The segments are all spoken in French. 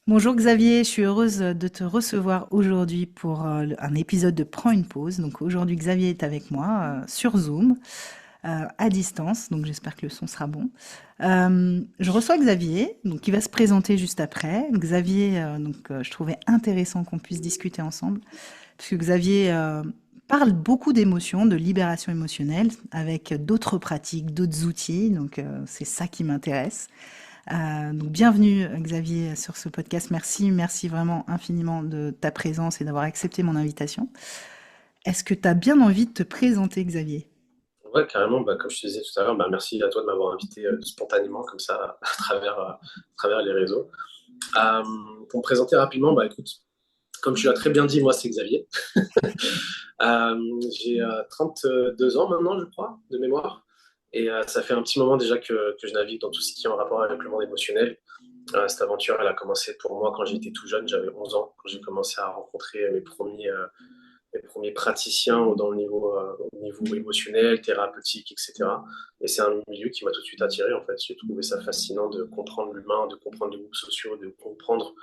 Bonjour Xavier, je suis heureuse de te recevoir aujourd'hui pour un épisode de Prends une pause. Donc aujourd'hui Xavier est avec moi sur Zoom, à distance, donc j'espère que le son sera bon. Je reçois Xavier, donc qui va se présenter juste après. Xavier, je trouvais intéressant qu'on puisse discuter ensemble, puisque Xavier parle beaucoup d'émotions, de libération émotionnelle, avec d'autres pratiques, d'autres outils, c'est ça qui m'intéresse. Bienvenue Xavier sur ce podcast. Merci vraiment infiniment de ta présence et d'avoir accepté mon invitation. Est-ce que tu as bien envie de te présenter Xavier? Ouais, carrément, comme je te disais tout à l'heure, merci à toi de m'avoir invité spontanément comme ça à travers les réseaux. Euh, pour me présenter rapidement, écoute, comme tu l'as très bien dit, moi c'est Xavier. J'ai 32 ans maintenant, je crois, de mémoire. Et ça fait un petit moment déjà que je navigue dans tout ce qui est en rapport avec le monde émotionnel. Cette aventure, elle a commencé pour moi quand j'étais tout jeune, j'avais 11 ans, quand j'ai commencé à rencontrer mes premiers praticiens au niveau émotionnel, thérapeutique, etc. Et c'est un milieu qui m'a tout de suite attiré, en fait. J'ai trouvé ça fascinant de comprendre l'humain, de comprendre les groupes sociaux, de comprendre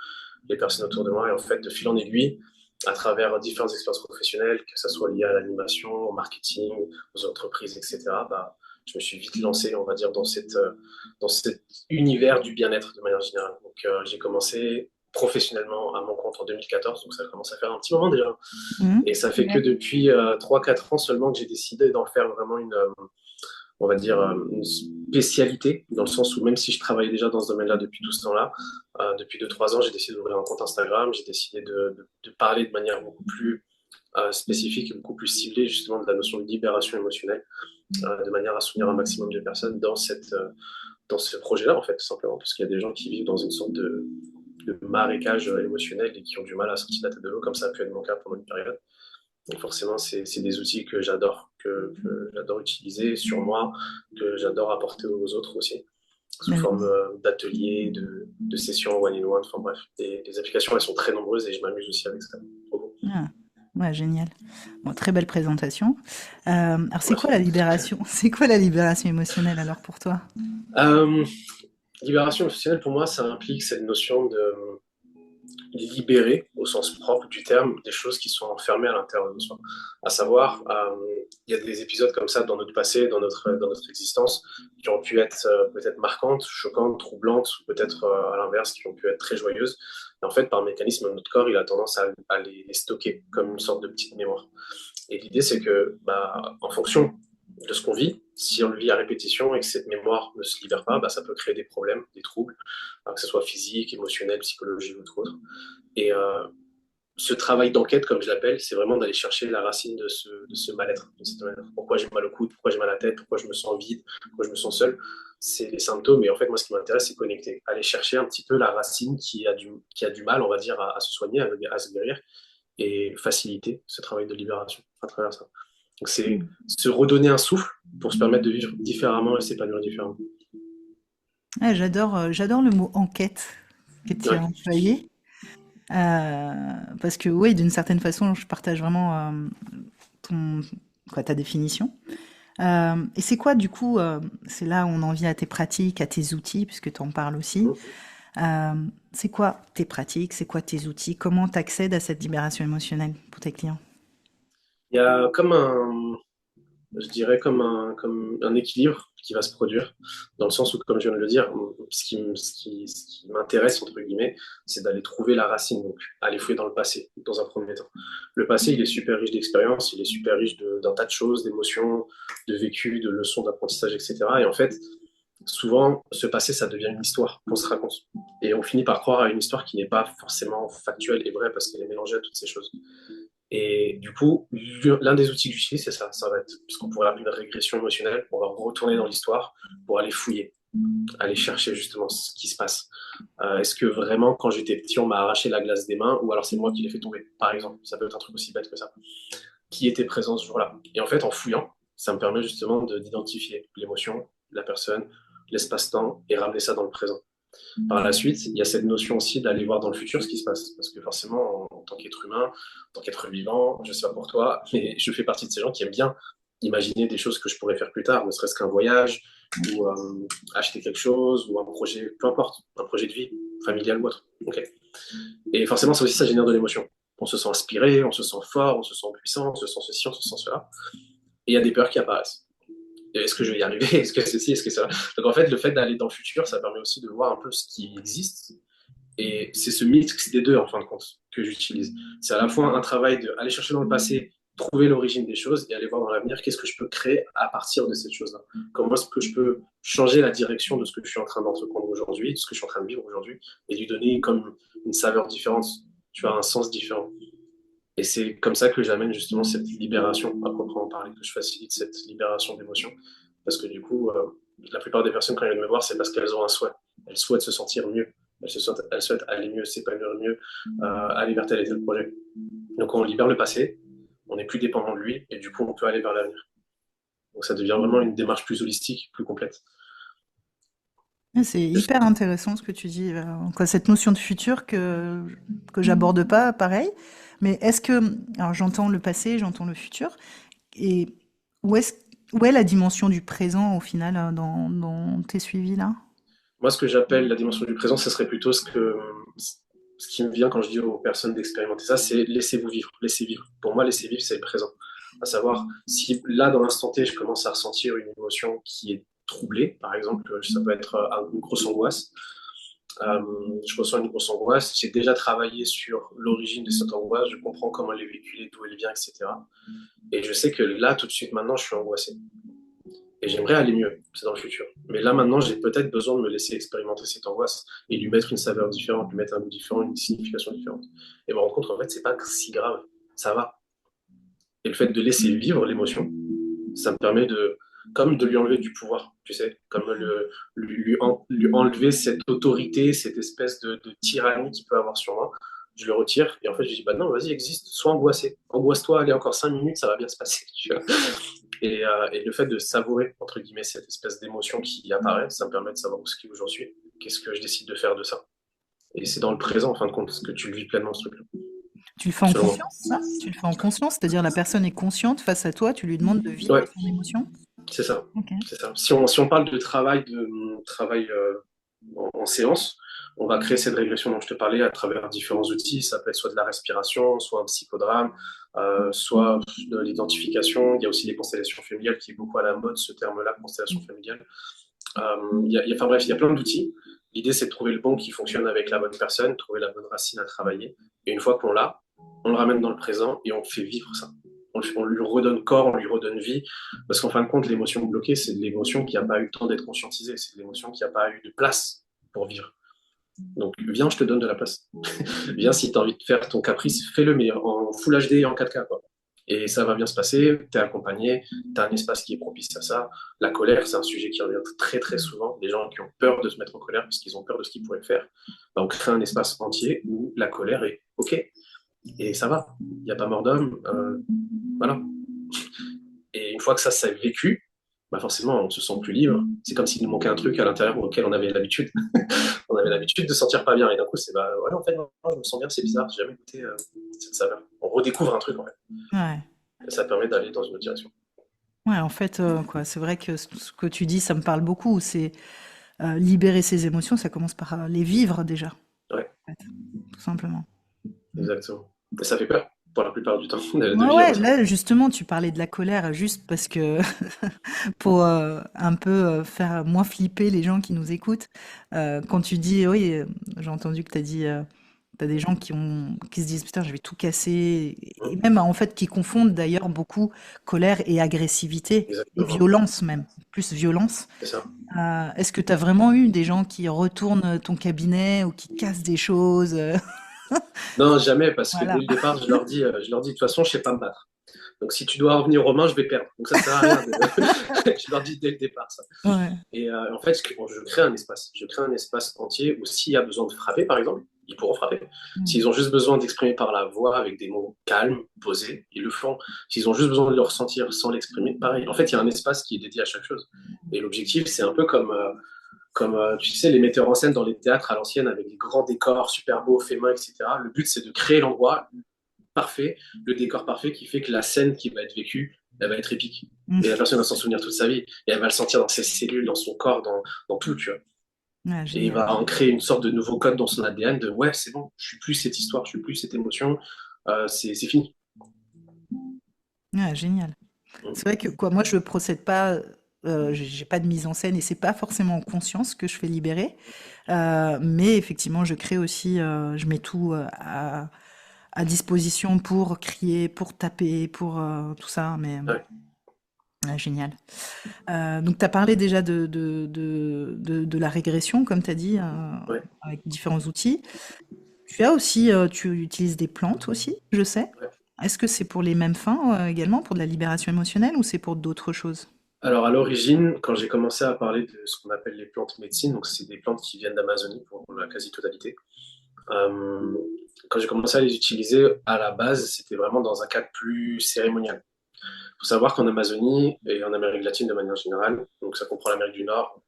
les personnes autour de moi. Et en fait, de fil en aiguille, à travers différentes expériences professionnelles, que ce soit lié à l'animation, au marketing, aux entreprises, etc., je me suis vite lancé, on va dire, dans cet univers du bien-être de manière générale. Donc, j'ai commencé professionnellement à mon compte en 2014, donc ça commence à faire un petit moment déjà. Mhm. Et ça fait que Ouais. depuis 3-4 ans seulement que j'ai décidé d'en faire vraiment on va dire, une spécialité, dans le sens où même si je travaillais déjà dans ce domaine-là depuis tout ce temps-là, depuis 2-3 ans, j'ai décidé d'ouvrir un compte Instagram, j'ai décidé de parler de manière beaucoup plus spécifique et beaucoup plus ciblée justement de la notion de libération émotionnelle, de manière à soutenir un maximum de personnes dans ce projet-là, en fait, tout simplement, parce qu'il y a des gens qui vivent dans une sorte de marécage émotionnel et qui ont du mal à sortir la tête de l'eau, comme ça a pu être mon cas pendant une période. Donc forcément, c'est des outils que j'adore, que j'adore utiliser sur moi, que j'adore apporter aux autres aussi, sous forme D'accord. d'ateliers, de sessions one-in-one, enfin bref. Les applications, elles sont très nombreuses et je m'amuse aussi avec ça. Trop beau. Ah, ouais, génial. Bon, très belle présentation. Alors c'est quoi Merci. la libération? C'est quoi la libération émotionnelle alors pour toi? Euh, Libération émotionnelle, pour moi, ça implique cette notion de libérer, au sens propre du terme, des choses qui sont enfermées à l'intérieur de soi. À savoir, il y a des épisodes comme ça dans notre passé, dans notre existence, qui ont pu être peut-être marquantes, choquantes, troublantes, ou peut-être à l'inverse, qui ont pu être très joyeuses. Et en fait, par mécanisme, notre corps, il a tendance à les stocker comme une sorte de petite mémoire. Et l'idée, c'est que, en fonction de ce qu'on vit, si on le vit à répétition et que cette mémoire ne se libère pas, ça peut créer des problèmes, des troubles, que ce soit physique, émotionnel, psychologique ou tout autre. Et ce travail d'enquête, comme je l'appelle, c'est vraiment d'aller chercher la racine de ce mal-être. Pourquoi j'ai mal au coude, pourquoi j'ai mal à la tête, pourquoi je me sens vide, pourquoi je me sens seul. C'est les symptômes. Et en fait, moi, ce qui m'intéresse, c'est connecter. Aller chercher un petit peu la racine qui a du mal, on va dire, à se soigner, à se guérir, et faciliter ce travail de libération à travers ça. Donc, c'est Hmm. se redonner un souffle pour se permettre de vivre différemment et s'épanouir différemment. Ouais, j'adore le mot enquête que tu as Ouais. employé. Parce que oui, d'une certaine façon, je partage vraiment ton, ta définition. Et c'est quoi, du coup, c'est là où on en vient à tes pratiques, à tes outils, puisque tu en parles aussi. Euh, c'est quoi tes pratiques, c'est quoi tes outils, comment tu accèdes à cette libération émotionnelle pour tes clients? Il y a je dirais comme un équilibre qui va se produire, dans le sens où, comme je viens de le dire, ce qui m'intéresse, entre guillemets, c'est d'aller trouver la racine, donc aller fouiller dans le passé, dans un premier temps. Le passé, il est super riche d'expériences, il est super riche d'un tas de choses, d'émotions, de vécus, de leçons, d'apprentissage, etc. Et en fait, souvent, ce passé, ça devient une histoire qu'on se raconte. Et on finit par croire à une histoire qui n'est pas forcément factuelle et vraie parce qu'elle est mélangée à toutes ces choses. Et du coup, l'un des outils que j'utilise, c'est ça. Ça va être ce qu'on pourrait appeler une régression émotionnelle. On va retourner dans l'histoire pour aller fouiller, aller chercher justement ce qui se passe. Est-ce que vraiment, quand j'étais petit, on m'a arraché la glace des mains ou alors c'est moi qui l'ai fait tomber, par exemple. Ça peut être un truc aussi bête que ça. Qui était présent ce jour-là? Et en fait, en fouillant, ça me permet justement d'identifier l'émotion, la personne, l'espace-temps et ramener ça dans le présent. Par la suite, il y a cette notion aussi d'aller voir dans le futur ce qui se passe. Parce que forcément, en tant qu'être humain, en tant qu'être vivant, je ne sais pas pour toi, mais je fais partie de ces gens qui aiment bien imaginer des choses que je pourrais faire plus tard, ne serait-ce qu'un voyage, ou acheter quelque chose, ou un projet, peu importe, un projet de vie. familial ou autre. Okay. Et forcément, ça aussi, ça génère de l'émotion. On se sent inspiré, on se sent fort, on se sent puissant, on se sent ceci, on se sent cela. Et il y a des peurs qui apparaissent. Est-ce que je vais y arriver? Est-ce que ceci? Est-ce que ça? Donc en fait, le fait d'aller dans le futur, ça permet aussi de voir un peu ce qui existe. Et c'est ce mix des deux, en fin de compte, que j'utilise. C'est à la fois un travail d'aller chercher dans le passé, trouver l'origine des choses et aller voir dans l'avenir qu'est-ce que je peux créer à partir de cette chose-là. Comment est-ce que je peux changer la direction de ce que je suis en train d'entreprendre aujourd'hui, de ce que je suis en train de vivre aujourd'hui, et lui donner comme une saveur différente, tu vois, un sens différent. Et c'est comme ça que j'amène justement cette libération, à proprement parler, que je facilite cette libération d'émotions. Parce que du coup, la plupart des personnes, quand elles viennent me voir, c'est parce qu'elles ont un souhait. Elles souhaitent se sentir mieux. Elles souhaitent aller mieux, s'épanouir mieux, aller vers tel et tel projet. Donc on libère le passé, on n'est plus dépendant de lui, et du coup, on peut aller vers l'avenir. Donc ça devient vraiment une démarche plus holistique, plus complète. C'est hyper intéressant ce que tu dis, quoi, cette notion de futur que j'aborde pas, pareil. Mais est-ce que, alors j'entends le passé, j'entends le futur, et où est-ce, où est la dimension du présent au final dans tes suivis là? Moi, ce que j'appelle la dimension du présent, ce serait plutôt ce qui me vient quand je dis aux personnes d'expérimenter ça, c'est laissez-vous vivre, laissez vivre. Pour moi, laissez vivre, c'est le présent. À savoir, si là, dans l'instant T, je commence à ressentir une émotion qui est troublée, par exemple, ça peut être une grosse angoisse. Je ressens une grosse angoisse. J'ai déjà travaillé sur l'origine de cette angoisse, je comprends comment elle est véhiculée, d'où elle vient, etc. Et je sais que là, tout de suite, maintenant, je suis angoissé. Et j'aimerais aller mieux, c'est dans le futur. Mais là, maintenant, j'ai peut-être besoin de me laisser expérimenter cette angoisse et lui mettre une saveur différente, lui mettre un goût différent, une signification différente. Et me rendre compte, en fait, c'est pas si grave, ça va. Et le fait de laisser vivre l'émotion, ça me permet comme de lui enlever du pouvoir, tu sais, comme lui enlever cette autorité, cette espèce de tyrannie qu'il peut avoir sur moi. Je le retire et en fait, je dis, bah non, vas-y, existe, sois angoissé. Angoisse-toi, allez, encore 5 minutes, ça va bien se passer. Tu vois. Et le fait de savourer, entre guillemets, cette espèce d'émotion qui apparaît, ça me permet de savoir où j'en suis, qu'est-ce que je décide de faire de ça. Et c'est dans le présent, en fin de compte, que tu le vis pleinement, ce truc-là, Tu le fais en selon moi. conscience, ça? Tu le fais en conscience, c'est-à-dire la personne est consciente face à toi, tu lui demandes de vivre Ouais, son émotion? c'est ça. Ok. C'est ça. Si on parle de travail en séance, on va créer cette régression dont je te parlais à travers différents outils. Ça peut être soit de la respiration, soit un psychodrame, soit de l'identification. Il y a aussi les constellations familiales qui est beaucoup à la mode, ce terme-là, constellation familiale. Enfin bref, il y a plein d'outils. L'idée, c'est de trouver le bon qui fonctionne avec la bonne personne, trouver la bonne racine à travailler. Et une fois qu'on l'a, on le ramène dans le présent et on fait vivre ça. On lui redonne corps, on lui redonne vie. Parce qu'en fin de compte, l'émotion bloquée, c'est de l'émotion qui n'a pas eu le temps d'être conscientisée. C'est de l'émotion qui n'a pas eu de place pour vivre. Donc, viens, je te donne de la place. Viens, si tu as envie de faire ton caprice, fais-le, mais en Full HD et en 4K, quoi. Et ça va bien se passer, tu es accompagné, tu as un espace qui est propice à ça. La colère, c'est un sujet qui revient très très souvent. Les gens qui ont peur de se mettre en colère parce qu'ils ont peur de ce qu'ils pourraient faire, ben, on crée un espace entier où la colère est OK. Et ça va, il n'y a pas mort d'homme. Voilà. Et une fois que ça s'est vécu, bah forcément, on se sent plus libre. C'est comme s'il nous manquait un truc à l'intérieur auquel on avait l'habitude. On avait l'habitude de sentir pas bien. Et d'un coup, c'est bah ouais, en fait, non, je me sens bien, c'est bizarre, j'ai jamais goûté cette saveur. On redécouvre un truc en fait. Ouais. Et ça permet d'aller dans une autre direction. Ouais, en fait, quoi, c'est vrai que ce que tu dis, ça me parle beaucoup. C'est libérer ses émotions, ça commence par les vivre déjà, Ouais, en fait, tout simplement. exactement. Et ça fait peur pour la plupart du temps de Ouais, vivre ouais, ça. là, justement, tu parlais de la colère juste parce que pour un peu faire moins flipper les gens qui nous écoutent. Quand tu dis, oui, j'ai entendu que tu as dit, t'as des gens qui se disent, putain, je vais tout casser, et même en fait qui confondent d'ailleurs beaucoup colère et agressivité, et Exactement, violence même, plus violence. c'est ça. Est-ce que tu as vraiment eu des gens qui retournent ton cabinet ou qui cassent des choses? Non, jamais, parce que dès Voilà. le départ, je leur dis, de toute façon, je sais pas me battre. Donc si tu dois revenir aux mains, je vais perdre. Donc ça sert à rien. Je leur dis dès le départ ça. Ouais. Et en fait, je crée un espace. Je crée un espace entier où s'il y a besoin de frapper, par exemple, ils pourront frapper. Mm. S'ils ont juste besoin d'exprimer par la voix avec des mots calmes, posés, ils le font. S'ils ont juste besoin de le ressentir sans l'exprimer, pareil. En fait, il y a un espace qui est dédié à chaque chose. Et l'objectif, c'est un peu comme tu sais, les metteurs en scène dans les théâtres à l'ancienne avec des grands décors super beaux, faits main, etc. Le but, c'est de créer l'endroit parfait, le décor parfait qui fait que la scène qui va être vécue, elle va être épique. Mm. Et la personne va s'en souvenir toute sa vie. Et elle va le sentir dans ses cellules, dans son corps, dans tout, tu vois. Ah, Et il génial. va en créer une sorte de nouveau code dans son ADN de ouais, c'est bon, je suis plus cette histoire, je suis plus cette émotion, c'est fini. Ah, génial. C'est vrai que quoi, moi je procède pas, j'ai pas de mise en scène et c'est pas forcément en conscience que je fais libérer, mais effectivement je crée aussi, je mets tout à disposition pour crier, pour taper, pour tout ça, mais Ouais, génial. Donc tu as parlé déjà de la régression, comme tu as dit, ouais, avec différents outils. Tu as aussi, tu utilises des plantes aussi, je sais. ouais. Est-ce que c'est pour les mêmes fins également, pour de la libération émotionnelle ou c'est pour d'autres choses? Alors à l'origine, quand j'ai commencé à parler de ce qu'on appelle les plantes médecine, donc c'est des plantes qui viennent d'Amazonie pour la quasi-totalité. Euh, Quand j'ai commencé à les utiliser, à la base, c'était vraiment dans un cadre plus cérémonial. Il faut savoir qu'en Amazonie et en Amérique latine de manière générale, donc ça comprend l'Amérique du Nord,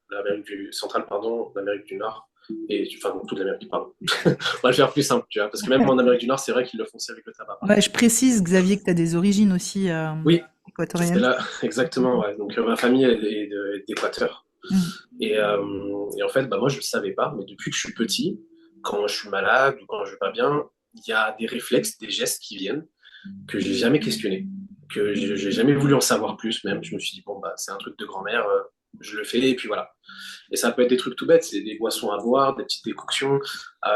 centrale, pardon, l'Amérique du Nord, et enfin donc, toute l'Amérique, pardon. On va le faire plus simple, tu vois, parce que même en Amérique du Nord, c'est vrai qu'ils le font aussi avec le tabac, par Ouais, exemple. je précise, Xavier, que tu as des origines aussi Oui, c'est équatoriennes. là, exactement, ouais. Donc ma famille est d'Équateur. Mm. Et en fait, bah, moi, je ne le savais pas, mais depuis que je suis petit, quand je suis malade ou quand je ne vais pas bien, il y a des réflexes, des gestes qui viennent que j'ai jamais questionné, que j'ai jamais voulu en savoir plus même. Je me suis dit, bon, bah, c'est un truc de grand-mère, je le fais, et puis voilà. Et ça peut être des trucs tout bêtes, c'est des boissons à boire, des petites décoctions.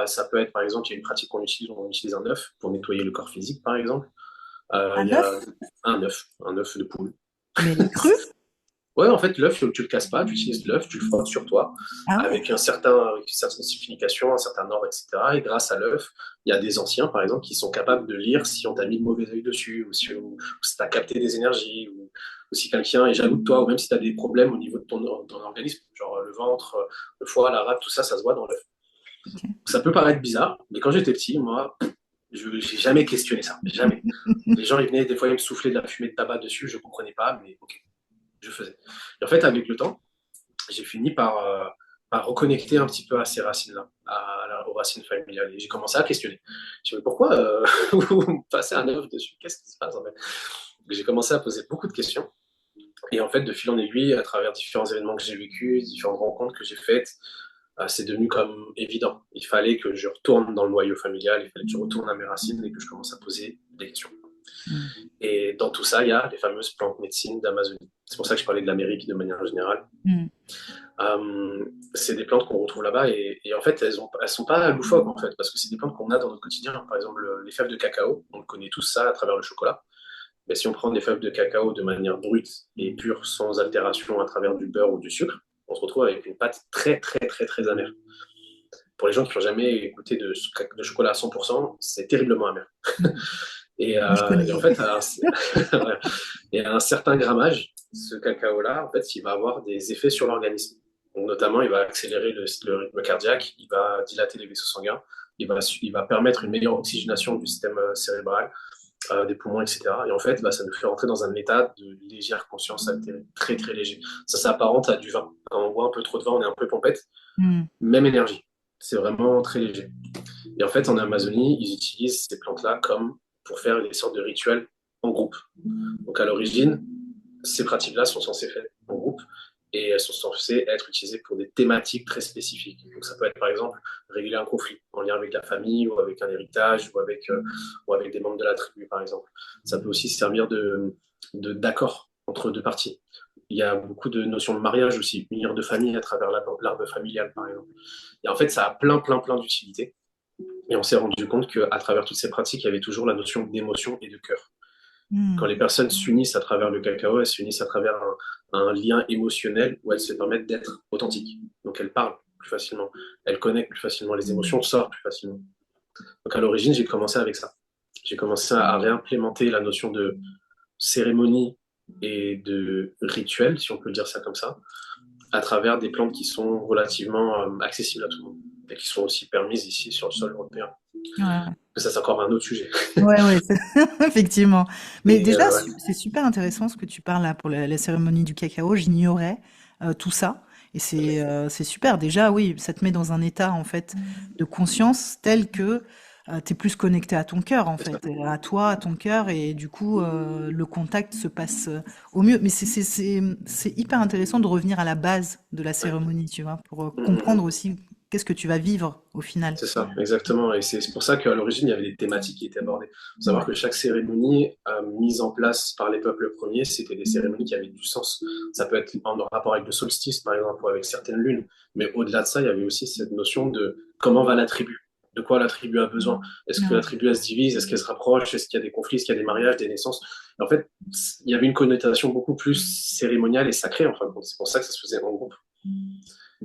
Ça peut être, par exemple, il y a une pratique qu'on utilise, on utilise un œuf pour nettoyer le corps physique, par exemple. Un Il y a œuf? un œuf de poule. Mais cru? Ouais, en fait, l'œuf, tu le casses pas, tu utilises l'œuf, tu le frottes sur toi, Ah ouais, avec une certaine signification, un certain ordre, etc. Et grâce à l'œuf, il y a des anciens, par exemple, qui sont capables de lire si on t'a mis le mauvais œil dessus, ou si tu as capté des énergies, ou si quelqu'un est jaloux de toi, ou même si tu as des problèmes au niveau de ton organisme, genre le ventre, le foie, la rate, tout ça, ça se voit dans l'œuf. ok. Ça peut paraître bizarre, mais quand j'étais petit, moi, je n'ai jamais questionné ça, jamais. Les gens, ils venaient, des fois, ils me soufflaient de la fumée de tabac dessus, je ne comprenais pas, mais ok, je faisais. Et en fait, avec le temps, j'ai fini par reconnecter un petit peu à ces racines-là, aux racines familiales. Et j'ai commencé à questionner. Je me dis, pourquoi vous passez un œuf dessus? Qu'est-ce qui se passe en fait? J'ai commencé à poser beaucoup de questions. Et en fait, de fil en aiguille, à travers différents événements que j'ai vécus, différentes rencontres que j'ai faites, c'est devenu comme évident. Il fallait que je retourne dans le noyau familial, il fallait que je retourne à mes racines et que je commence à poser des questions. Mm. Et dans tout ça, il y a les fameuses plantes médecines d'Amazonie. C'est pour ça que je parlais de l'Amérique de manière générale. Mm. C'est des plantes qu'on retrouve là-bas et en fait elles sont pas loufoques en fait parce que c'est des plantes qu'on a dans notre quotidien. Par exemple les fèves de cacao, on connaît tous ça à travers le chocolat. Mais si on prend des fèves de cacao de manière brute et pure, sans altération à travers du beurre ou du sucre, on se retrouve avec une pâte très très très très amère. Pour les gens qui n'ont jamais goûté de chocolat à 100%, c'est terriblement amer. Mm. Et, Moi, je et en connais. fait, et à un certain grammage, ce cacao-là, en fait, il va avoir des effets sur l'organisme. Donc, notamment, il va accélérer le rythme cardiaque, il va dilater les vaisseaux sanguins, il va permettre une meilleure oxygénation du système cérébral, des poumons, etc. Et en fait, bah, ça nous fait rentrer dans un état de légère conscience altérée, très très léger. Ça s'apparente à du vin. Quand on boit un peu trop de vin, on est un peu pompette. Mm. Même énergie. C'est vraiment très léger. Et en fait, en Amazonie, ils utilisent ces plantes-là comme pour faire des sortes de rituels en groupe. Donc à l'origine, ces pratiques-là sont censées faire en groupe et elles sont censées être utilisées pour des thématiques très spécifiques. Donc ça peut être par exemple régler un conflit en lien avec la famille ou avec un héritage ou avec des membres de la tribu par exemple. Ça peut aussi servir d'accord entre deux parties. Il y a beaucoup de notions de mariage aussi, unir de famille à travers l'arbre familial par exemple. Et en fait, ça a plein d'utilités. Et on s'est rendu compte qu'à travers toutes ces pratiques, il y avait toujours la notion d'émotion et de cœur. Quand Mm. les personnes s'unissent à travers le cacao, elles s'unissent à travers un lien émotionnel où elles se permettent d'être authentiques. Donc elles parlent plus facilement, elles connectent plus facilement, les émotions sortent plus facilement. Donc à l'origine, j'ai commencé avec ça. J'ai commencé à réimplémenter la notion de cérémonie et de rituel, si on peut dire ça comme ça, à travers des plantes qui sont relativement accessibles à tout le monde et qui sont aussi permises ici sur le sol européen. Ouais, Ça, c'est encore un autre sujet. ouais, ouais, effectivement. Mais Mais déjà, ouais. c'est super intéressant ce que tu parles là pour la cérémonie du cacao. J'ignorais tout ça. Et c'est super. Déjà, oui, ça te met dans un état en fait de conscience tel que tu es plus connecté à ton cœur, en C'est ça. fait, à toi, à ton cœur, et du coup, le contact se passe au mieux. Mais c'est hyper intéressant de revenir à la base de la Ouais. cérémonie, tu vois, pour Mm, mm, comprendre mm. aussi qu'est-ce que tu vas vivre au final. C'est ça, exactement. Et c'est pour ça qu'à l'origine, il y avait des thématiques qui étaient abordées. Il faut savoir Ouais. que chaque cérémonie mise en place par les peuples premiers, c'était des cérémonies qui avaient du sens. Ça peut être en rapport avec le solstice, par exemple, ou avec certaines lunes. Mais au-delà de ça, il y avait aussi cette notion de comment va la tribu, de quoi la tribu a besoin. Est-ce que la Ouais. tribu, elle se divise? Est-ce qu'elle se rapproche? Est-ce qu'il y a des conflits? Est-ce qu'il y a des mariages, des naissances? Et en fait, il y avait une connotation beaucoup plus cérémoniale et sacrée, en fin de compte. C'est pour ça que ça se faisait en groupe.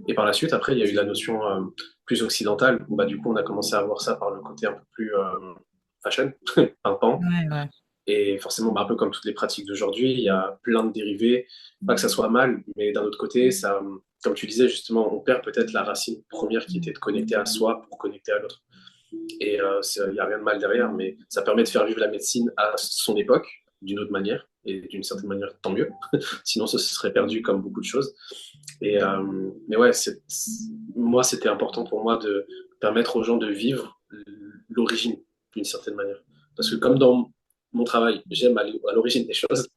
Et par la suite, après, il y a eu la notion plus occidentale, où bah, du coup, on a commencé à voir ça par le côté un peu plus fashion, pimpant. Ouais, ouais. Et forcément, bah, un peu comme toutes les pratiques d'aujourd'hui, il y a plein de dérivés. Pas que ça soit mal, mais d'un autre côté, ça, comme tu disais, justement, on perd peut-être la racine première qui était de connecter à soi pour connecter à l'autre. Et il n'y a rien de mal derrière, mais ça permet de faire vivre la médecine à son époque, d'une autre manière, et d'une certaine manière, tant mieux. Sinon, ça se serait perdu comme beaucoup de choses. Mais ouais, moi, c'était important pour moi de permettre aux gens de vivre l'origine d'une certaine manière. Parce que comme dans mon travail, j'aime aller à l'origine des choses,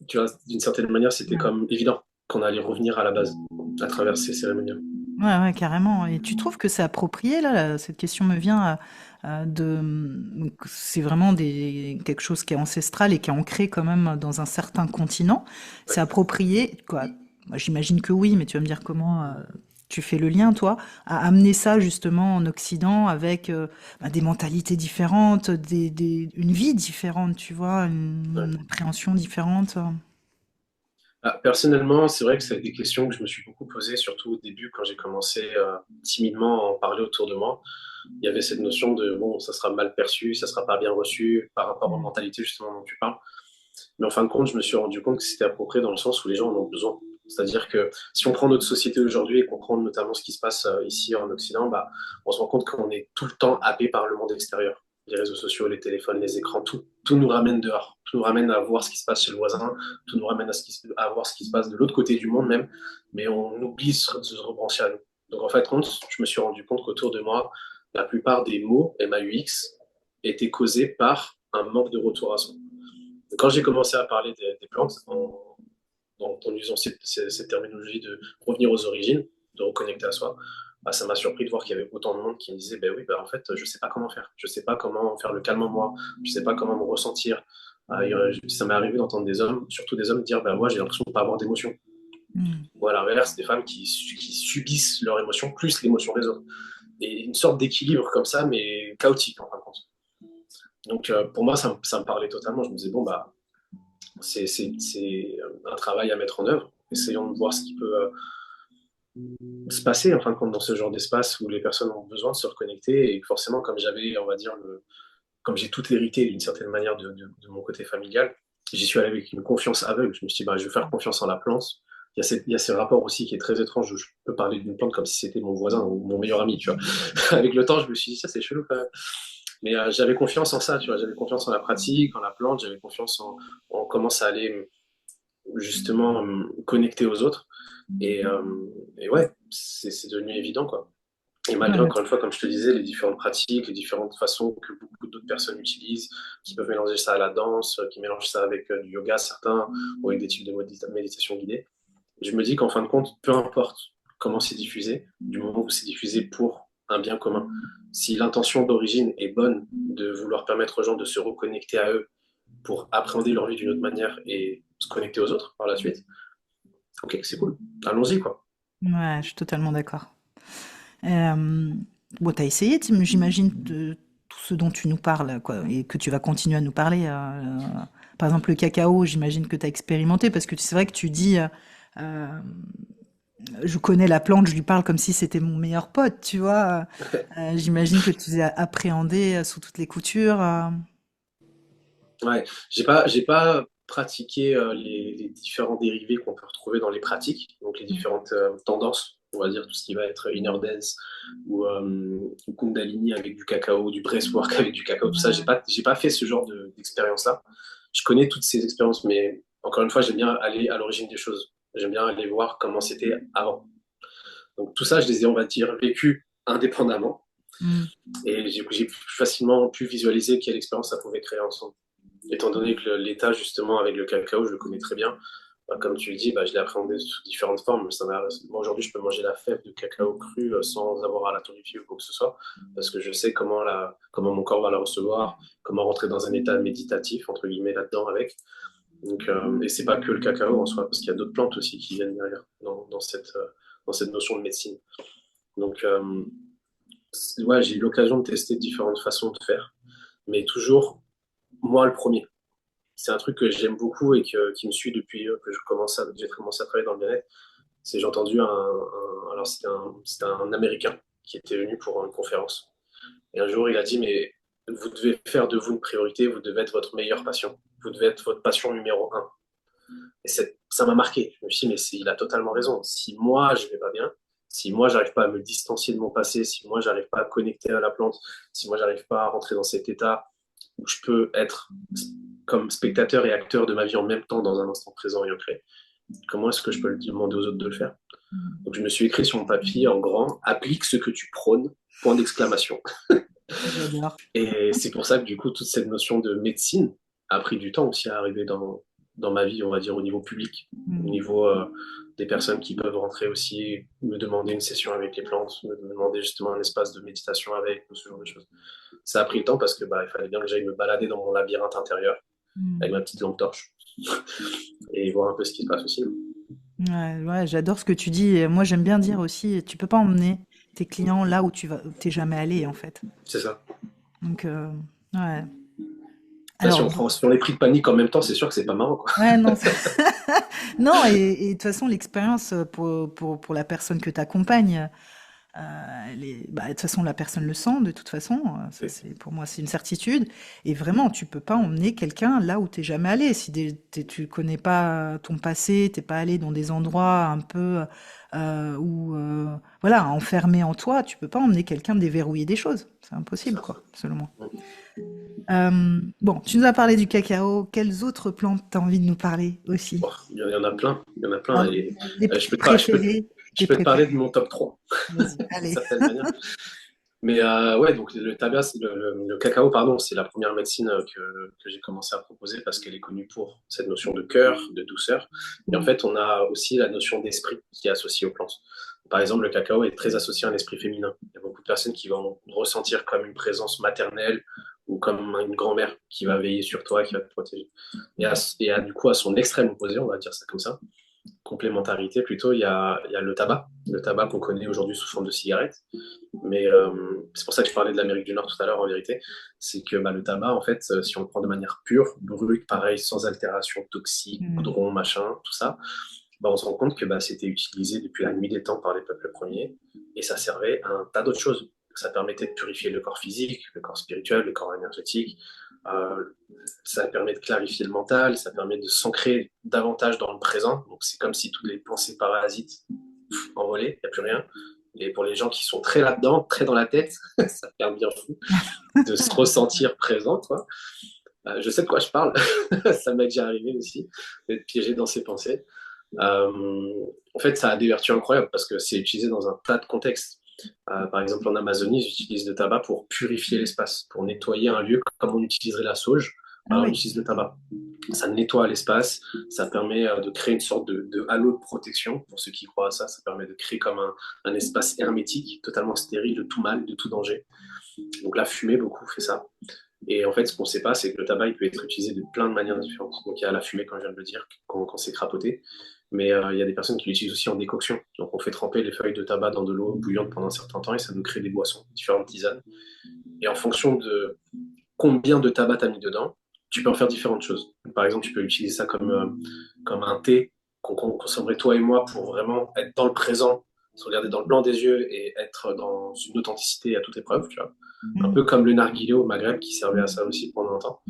tu vois, d'une certaine manière, c'était Ouais. comme évident qu'on allait revenir à la base à travers ces cérémonies. Ouais, ouais, carrément. Et tu trouves que c'est approprié, là, cette question me vient donc c'est vraiment quelque chose qui est ancestral et qui est ancré quand même dans un certain continent. C'est Ouais. approprié, quoi. Moi, j'imagine que oui, mais tu vas me dire comment tu fais le lien, toi, à amener ça justement en Occident avec des mentalités différentes, une vie différente, tu vois, Ouais. une appréhension différente. Ah, personnellement, c'est vrai que c'est des questions que je me suis beaucoup posées, surtout au début, quand j'ai commencé timidement à en parler autour de moi. Il y avait cette notion de, bon, ça sera mal perçu, ça sera pas bien reçu par rapport aux Mm. mentalités justement dont tu parles. Mais en fin de compte, je me suis rendu compte que c'était approprié dans le sens où les gens en ont besoin. C'est-à-dire que si on prend notre société aujourd'hui et qu'on prend notamment ce qui se passe ici en Occident, bah, on se rend compte qu'on est tout le temps happé par le monde extérieur. Les réseaux sociaux, les téléphones, les écrans, tout nous ramène dehors. Tout nous ramène à voir ce qui se passe chez le voisin, tout nous ramène à voir ce qui se passe de l'autre côté du monde même, mais on oublie de se rebrancher à nous. Donc en fait, je me suis rendu compte qu'autour de moi, la plupart des mots MAUX étaient causés par un manque de retour à soi. Quand j'ai commencé à parler des plantes en usant cette terminologie de revenir aux origines, de reconnecter à soi, bah, ça m'a surpris de voir qu'il y avait autant de monde qui me disait ben oui, ben en fait, je ne sais pas comment faire. Je ne sais pas comment faire le calme en moi. Je ne sais pas comment me ressentir. Ça m'est arrivé d'entendre des hommes, surtout des hommes, dire ben moi, j'ai l'impression de ne pas avoir d'émotion. Mm. Ou à l'inverse, des femmes qui subissent leurs émotions plus l'émotion des autres. Et une sorte d'équilibre comme ça, mais chaotique en fin de compte. Donc pour moi, ça me parlait totalement. Je me disais, bon, bah, c'est un travail à mettre en œuvre. Essayons de voir ce qui peut se passer en fin de compte dans ce genre d'espace où les personnes ont besoin de se reconnecter. Et forcément, comme j'avais, on va dire, comme j'ai tout hérité d'une certaine manière de mon côté familial, j'y suis allé avec une confiance aveugle. Je me suis dit, bah, je vais faire confiance en la plante. Il y a ce rapport aussi qui est très étrange où je peux parler d'une plante comme si c'était mon voisin ou mon meilleur ami, tu vois. Avec le temps, je me suis dit, ça, c'est chelou quand même. Mais j'avais confiance en ça, tu vois. J'avais confiance en la pratique, en la plante, j'avais confiance en comment ça allait justement connecter aux autres. Et, euh, et ouais, c'est devenu évident, quoi. Et malgré, Ouais. encore une fois, comme je te disais, les différentes pratiques, les différentes façons que beaucoup d'autres personnes utilisent, qui peuvent mélanger ça à la danse, qui mélangent ça avec du yoga, certains, ou avec des types de méditation guidée, je me dis qu'en fin de compte, peu importe comment c'est diffusé, du moment où c'est diffusé pour un bien commun, si l'intention d'origine est bonne de vouloir permettre aux gens de se reconnecter à eux pour appréhender leur vie d'une autre manière et se connecter aux autres par la suite, ok, c'est cool, allons-y, quoi. Ouais, je suis totalement d'accord. Euh, bon, t'as essayé, j'imagine, de tout ce dont tu nous parles, quoi, et que tu vas continuer à nous parler. Par exemple, le cacao, j'imagine que t'as expérimenté, parce que c'est vrai que tu dis, euh, je connais la plante, je lui parle comme si c'était mon meilleur pote, tu vois. J'imagine que tu as appréhendé sous toutes les coutures. Ouais, j'ai pas pratiqué les différents dérivés qu'on peut retrouver dans les pratiques, donc les différentes tendances, on va dire tout ce qui va être inner dance ou kundalini avec du cacao, du breathwork avec du cacao, tout ça, Ouais. j'ai pas fait ce genre d'expérience-là. Je connais toutes ces expériences, mais encore une fois, j'aime bien aller à l'origine des choses. J'aime bien aller voir comment c'était avant. Donc tout ça, je les ai, on va dire, vécus indépendamment. Mm. Et j'ai facilement pu visualiser quelle expérience ça pouvait créer ensemble. Étant donné que l'état, justement, avec le cacao, je le connais très bien, comme tu le dis, je l'ai appréhendé sous différentes formes. Moi, aujourd'hui, je peux manger la fève de cacao cru sans avoir à la torréfier ou quoi que ce soit, parce que je sais comment mon corps va la recevoir, comment rentrer dans un état méditatif, entre guillemets, là-dedans avec. Donc, et c'est pas que le cacao en soi, parce qu'il y a d'autres plantes aussi qui viennent derrière dans cette notion de médecine. Donc, ouais, j'ai eu l'occasion de tester différentes façons de faire, mais toujours moi le premier. C'est un truc que j'aime beaucoup et qui me suit depuis que j'ai commencé à travailler dans le bien-être. J'ai entendu alors c'était un Américain qui était venu pour une conférence. Et un jour, il a dit, mais vous devez faire de vous une priorité, vous devez être votre meilleure passion. Vous devez être votre passion numéro un. Et ça m'a marqué. Je me suis dit, mais il a totalement raison. Si moi, je vais pas bien, si moi, j'arrive pas à me distancier de mon passé, si moi, j'arrive pas à connecter à la plante, si moi, j'arrive pas à rentrer dans cet état où je peux être comme spectateur et acteur de ma vie en même temps dans un instant présent et ancré, comment est-ce que je peux le demander aux autres de le faire? Donc, je me suis écrit sur mon papier en grand, applique ce que tu prônes, point d'exclamation. J'adore. Et c'est pour ça que du coup, toute cette notion de médecine a pris du temps aussi à arriver dans ma vie, on va dire, au niveau public, au Mm. niveau des personnes qui peuvent rentrer aussi, me demander une session avec les plantes, me demander justement un espace de méditation avec, ce genre de choses. Ça a pris le temps parce que il fallait bien que j'aille me balader dans mon labyrinthe intérieur avec Mm. ma petite lampe torche et voir un peu ce qui se passe aussi. Ouais, ouais, j'adore ce que tu dis. Et moi, j'aime bien dire aussi, tu peux pas emmener tes clients là où t'es jamais allé, en fait. C'est ça. Donc, ouais. Là, Alors, si on est pris de panique en même temps, c'est sûr que c'est pas marrant, quoi. ouais, non, non, et de toute façon, l'expérience pour la personne que tu accompagnes, de toute façon, la personne le sent, de toute façon. Ça, pour moi, c'est une certitude. Et vraiment, tu peux pas emmener quelqu'un là où t'es jamais allé. Si tu connais pas ton passé, t'es pas allé dans des endroits un peu voilà, enfermé en toi, tu peux pas emmener quelqu'un déverrouiller des choses. C'est C'est impossible, ça. quoi, selon moi. Bon, tu nous as parlé du cacao. Quelles autres plantes t'as envie de nous parler aussi? Oh, il y en a plein. Il y en a plein. Ah, Et, des je peux préférés, je des peux te parler de préférés. mon top 3 Vas-y, d'une allez. certaine manière. Mais ouais, donc le tabac, le cacao, pardon, c'est la première médecine que j'ai commencé à proposer parce qu'elle est connue pour cette notion de cœur, de douceur. Et en Mm. fait, on a aussi la notion d'esprit qui est associée aux plantes. Par exemple, le cacao est très associé à un esprit féminin. Il y a beaucoup de personnes qui vont ressentir comme une présence maternelle ou comme une grand-mère qui va veiller sur toi, qui va te protéger. Du coup, à son extrême opposé, on va dire ça comme ça, complémentarité plutôt, il y a le tabac qu'on connaît aujourd'hui sous forme de cigarette. Mais c'est pour ça que je parlais de l'Amérique du Nord tout à l'heure, en vérité. C'est que le tabac, en fait, si on le prend de manière pure, brut, pareil, sans altération toxique, Mm. goudron, machin, tout ça, on se rend compte que c'était utilisé depuis la nuit des temps par les peuples premiers et ça servait à un tas d'autres choses. Ça permettait de purifier le corps physique, le corps spirituel, le corps énergétique. Euh, Ça permet de clarifier le mental, ça permet de s'ancrer davantage dans le présent. Donc c'est comme si toutes les pensées parasites envolées, il n'y a plus rien. Et pour les gens qui sont très là-dedans, très dans la tête, ça fait un bien fou de se ressentir présent, quoi. Je sais de quoi je parle, ça m'est déjà arrivé aussi, d'être piégé dans ses pensées. En fait, ça a des vertus incroyables parce que c'est utilisé dans un tas de contextes. Par exemple, en Amazonie, ils utilisent le tabac pour purifier l'espace, pour nettoyer un lieu comme on utiliserait la sauge. Ah On oui. utilise le tabac. Ça nettoie l'espace, ça permet de créer une sorte de halo de protection. Pour ceux qui croient à ça, ça permet de créer comme un espace hermétique, totalement stérile de tout mal, de tout danger. Donc la fumée, beaucoup fait ça. Et en fait, ce qu'on ne sait pas, c'est que le tabac, il peut être utilisé de plein de manières différentes. Donc il y a la fumée, comme je viens de le dire, quand c'est crapoté. Mais il y a des personnes qui l'utilisent aussi en décoction. Donc on fait tremper les feuilles de tabac dans de l'eau bouillante pendant un certain temps et ça nous crée des boissons, différentes tisanes. Et en fonction de combien de tabac tu as mis dedans, tu peux en faire différentes choses. Par exemple, tu peux utiliser ça comme un thé qu'on consommerait toi et moi pour vraiment être dans le présent, se regarder dans le blanc des yeux et être dans une authenticité à toute épreuve, tu vois. Un Mm. peu comme le narguilé au Maghreb qui servait à ça aussi pendant longtemps.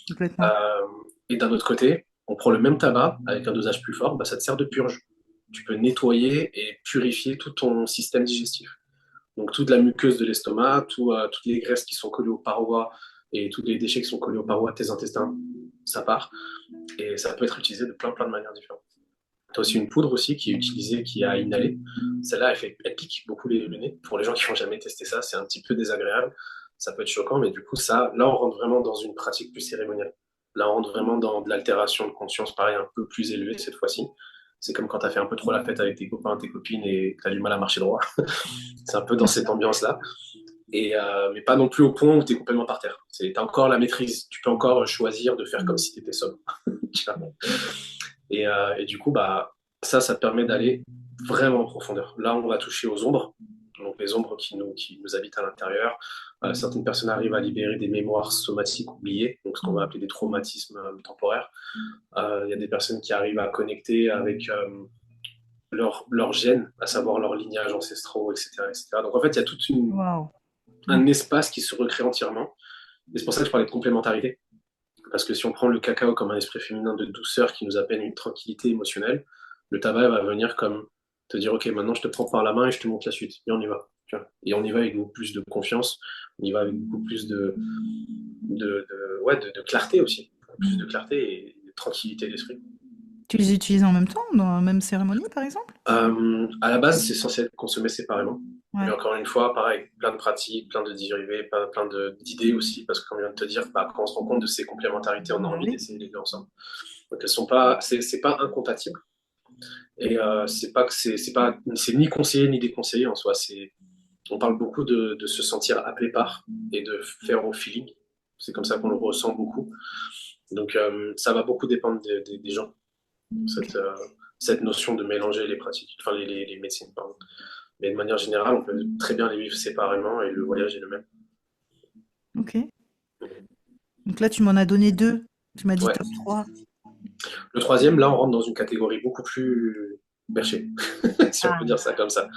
Complètement. Euh, et d'un autre côté, on prend le même tabac avec un dosage plus fort, ça te sert de purge. Tu peux nettoyer et purifier tout ton système digestif. Donc toute la muqueuse de l'estomac, toutes les graisses qui sont collées aux parois et tous les déchets qui sont collés aux parois de tes intestins, ça part. Et ça peut être utilisé de plein de manières différentes. Tu as aussi une poudre aussi qui est utilisée, qui est à inhaler. Celle-là, elle pique beaucoup le nez. Pour les gens qui n'ont jamais testé ça, c'est un petit peu désagréable. Ça peut être choquant, mais du coup, ça, là, on rentre vraiment dans une pratique plus cérémoniale. Là, on rentre vraiment dans de l'altération de conscience, pareil, un peu plus élevée cette fois-ci. C'est comme quand tu as fait un peu trop la fête avec tes copains, tes copines et tu as du mal à marcher droit. C'est un peu dans cette ambiance-là. Mais pas non plus au point où tu es complètement par terre. Tu as encore la maîtrise. Tu peux encore choisir de faire comme si tu étais sobre. Et du coup, bah, ça te permet d'aller vraiment en profondeur. Là, on va toucher aux ombres, donc les ombres qui nous habitent à l'intérieur. Certaines personnes arrivent à libérer des mémoires somatiques oubliées, donc ce qu'on va appeler des traumatismes temporaires. Il y a des personnes qui arrivent à connecter avec leur gène, à savoir leur lignage ancestraux, etc., etc. Donc en fait, il y a tout Waouh. un espace qui se recrée entièrement. Et c'est pour ça que je parlais de complémentarité. Parce que si on prend le cacao comme un esprit féminin de douceur qui nous appelle une tranquillité émotionnelle, le tabac va venir comme te dire, OK, maintenant je te prends par la main et je te montre la suite. Et on y va. Et on y va avec beaucoup plus de confiance, on y va avec beaucoup plus de clarté aussi. Plus de clarté et de tranquillité d'esprit. Tu les utilises en même temps, dans la même cérémonie, par exemple? À la base, c'est censé être consommé séparément. Mais Ouais. encore une fois, pareil, plein de pratiques, plein de dérivés, plein d'idées aussi, parce que comme je viens de te dire, bah, quand on se rend compte de ces complémentarités, on a Bah envie oui. d'essayer les deux ensemble. Donc elles sont pas, c'est pas incompatible. Et c'est pas que c'est ni conseillé ni déconseillé en soi. On parle beaucoup de se sentir appelé par et de faire au feeling. C'est comme ça qu'on le ressent beaucoup. Donc ça va beaucoup dépendre des gens, Ok. cette, euh, cette notion de mélanger les pratiques, enfin les médecines, pardon. Mais de manière générale, on peut très bien les vivre séparément et le voyage est le même. Ok. Donc là, tu m'en as donné deux. Tu m'as dit Ouais. top 3. Le troisième, là, on rentre dans une catégorie beaucoup plus perchée, si on peut dire Ah. ça comme ça.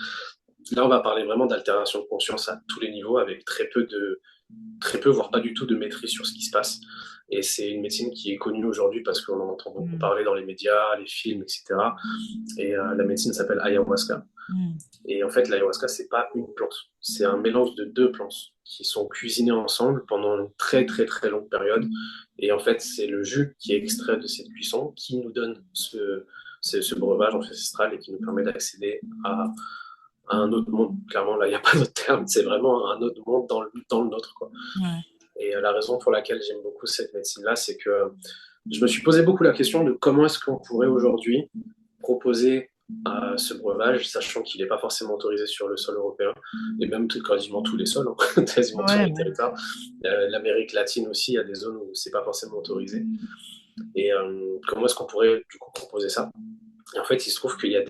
Là, on va parler vraiment d'altération de conscience à tous les niveaux, avec très peu, voire pas du tout de maîtrise sur ce qui se passe. Et c'est une médecine qui est connue aujourd'hui parce qu'on en entend beaucoup Hmm. parler dans les médias, les films, etc. Et la médecine s'appelle ayahuasca. Hmm. Et en fait, l'ayahuasca, c'est pas une plante, c'est un mélange de deux plantes qui sont cuisinées ensemble pendant une très très très longue période. Et en fait, c'est le jus qui est extrait de cette cuisson qui nous donne ce breuvage ancestral et qui nous permet d'accéder à un autre monde. Clairement, là, il n'y a pas d'autre terme. C'est vraiment un autre monde dans le nôtre, quoi. Ouais. Et la raison pour laquelle j'aime beaucoup cette médecine-là, c'est que je me suis posé beaucoup la question de comment est-ce qu'on pourrait aujourd'hui proposer ce breuvage, sachant qu'il n'est pas forcément autorisé sur le sol européen, et même quasiment tous les sols, hein, quasiment tous Ouais, les ouais. territoires. L'Amérique latine aussi, il y a des zones où c'est pas forcément autorisé. Et comment est-ce qu'on pourrait du coup proposer ça? Et en fait, il se trouve qu'il y a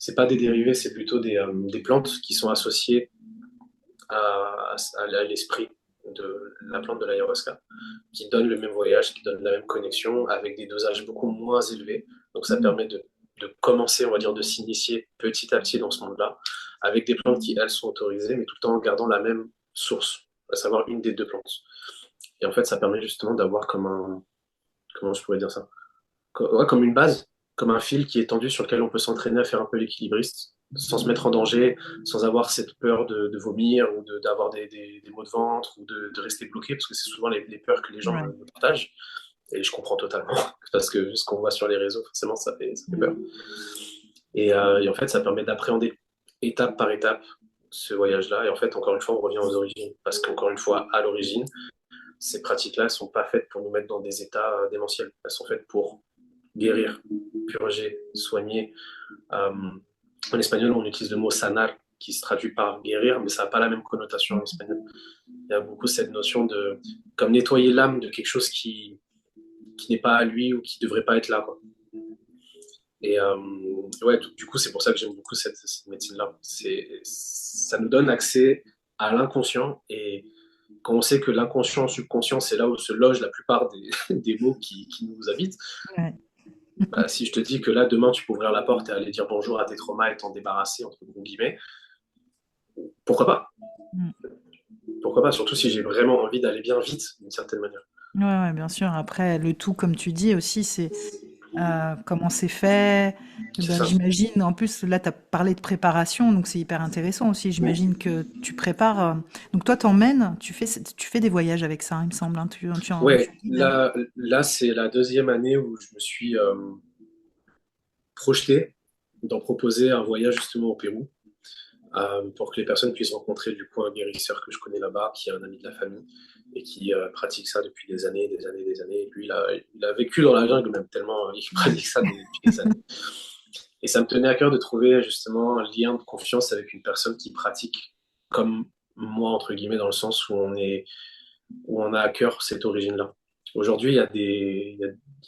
c'est pas des dérivés, c'est plutôt des plantes qui sont associées à l'esprit de la plante de l'ayahuasca, qui donne le même voyage, qui donne la même connexion, avec des dosages beaucoup moins élevés. Donc ça Hmm. permet de commencer, on va dire, de s'initier petit à petit dans ce monde-là, avec des plantes qui, elles, sont autorisées, mais tout le temps en gardant la même source, à savoir une des deux plantes. Et en fait, ça permet justement d'avoir comment je pourrais dire ça? Ouais, comme une base, comme un fil qui est tendu sur lequel on peut s'entraîner à faire un peu l'équilibriste, sans se mettre en danger, sans avoir cette peur de vomir ou d'avoir des maux de ventre ou de rester bloqué, parce que c'est souvent les peurs que les gens Ouais. me partagent. Et je comprends totalement, parce que ce qu'on voit sur les réseaux, forcément, ça fait peur. Et en fait, ça permet d'appréhender étape par étape ce voyage-là. Et en fait, encore une fois, on revient aux origines, parce qu'encore une fois, à l'origine, ces pratiques-là ne sont pas faites pour nous mettre dans des états démentiels. Elles sont faites pour guérir, purger, soigner. Euh, En espagnol, on utilise le mot sanar, qui se traduit par guérir, mais ça n'a pas la même connotation en espagnol. Il y a beaucoup cette notion de comme nettoyer l'âme de quelque chose qui n'est pas à lui ou qui ne devrait pas être là, quoi. Et ouais, du coup, c'est pour ça que j'aime beaucoup cette médecine-là. Ça nous donne accès à l'inconscient. Et quand on sait que l'inconscient, subconscient, c'est là où se loge la plupart des mots qui nous habitent, Ouais. bah, si je te dis que là, demain, tu peux ouvrir la porte et aller dire bonjour à tes traumas et t'en débarrasser, entre gros guillemets, pourquoi pas? Hmm. Pourquoi pas? Surtout si j'ai vraiment envie d'aller bien vite, d'une certaine manière. Ouais, ouais, bien sûr. Après, le tout, comme tu dis aussi, c'est comment c'est fait. C'est Ben, ça. j'imagine, en plus, là, tu as parlé de préparation, donc c'est hyper intéressant aussi. J'imagine que tu prépares. Donc toi, t'emmènes, tu fais des voyages avec ça, il me semble, hein. Tu Ouais, guides. là c'est la deuxième année où je me suis projeté d'en proposer un voyage justement au Pérou pour que les personnes puissent rencontrer du coup un guérisseur que je connais là-bas, qui est un ami de la famille et qui pratique ça depuis des années, des années, des années. Et lui, il a vécu dans la jungle même tellement il pratique ça depuis des années. Et ça me tenait à cœur de trouver justement un lien de confiance avec une personne qui pratique comme moi, entre guillemets, dans le sens où on a à cœur cette origine-là. Aujourd'hui, il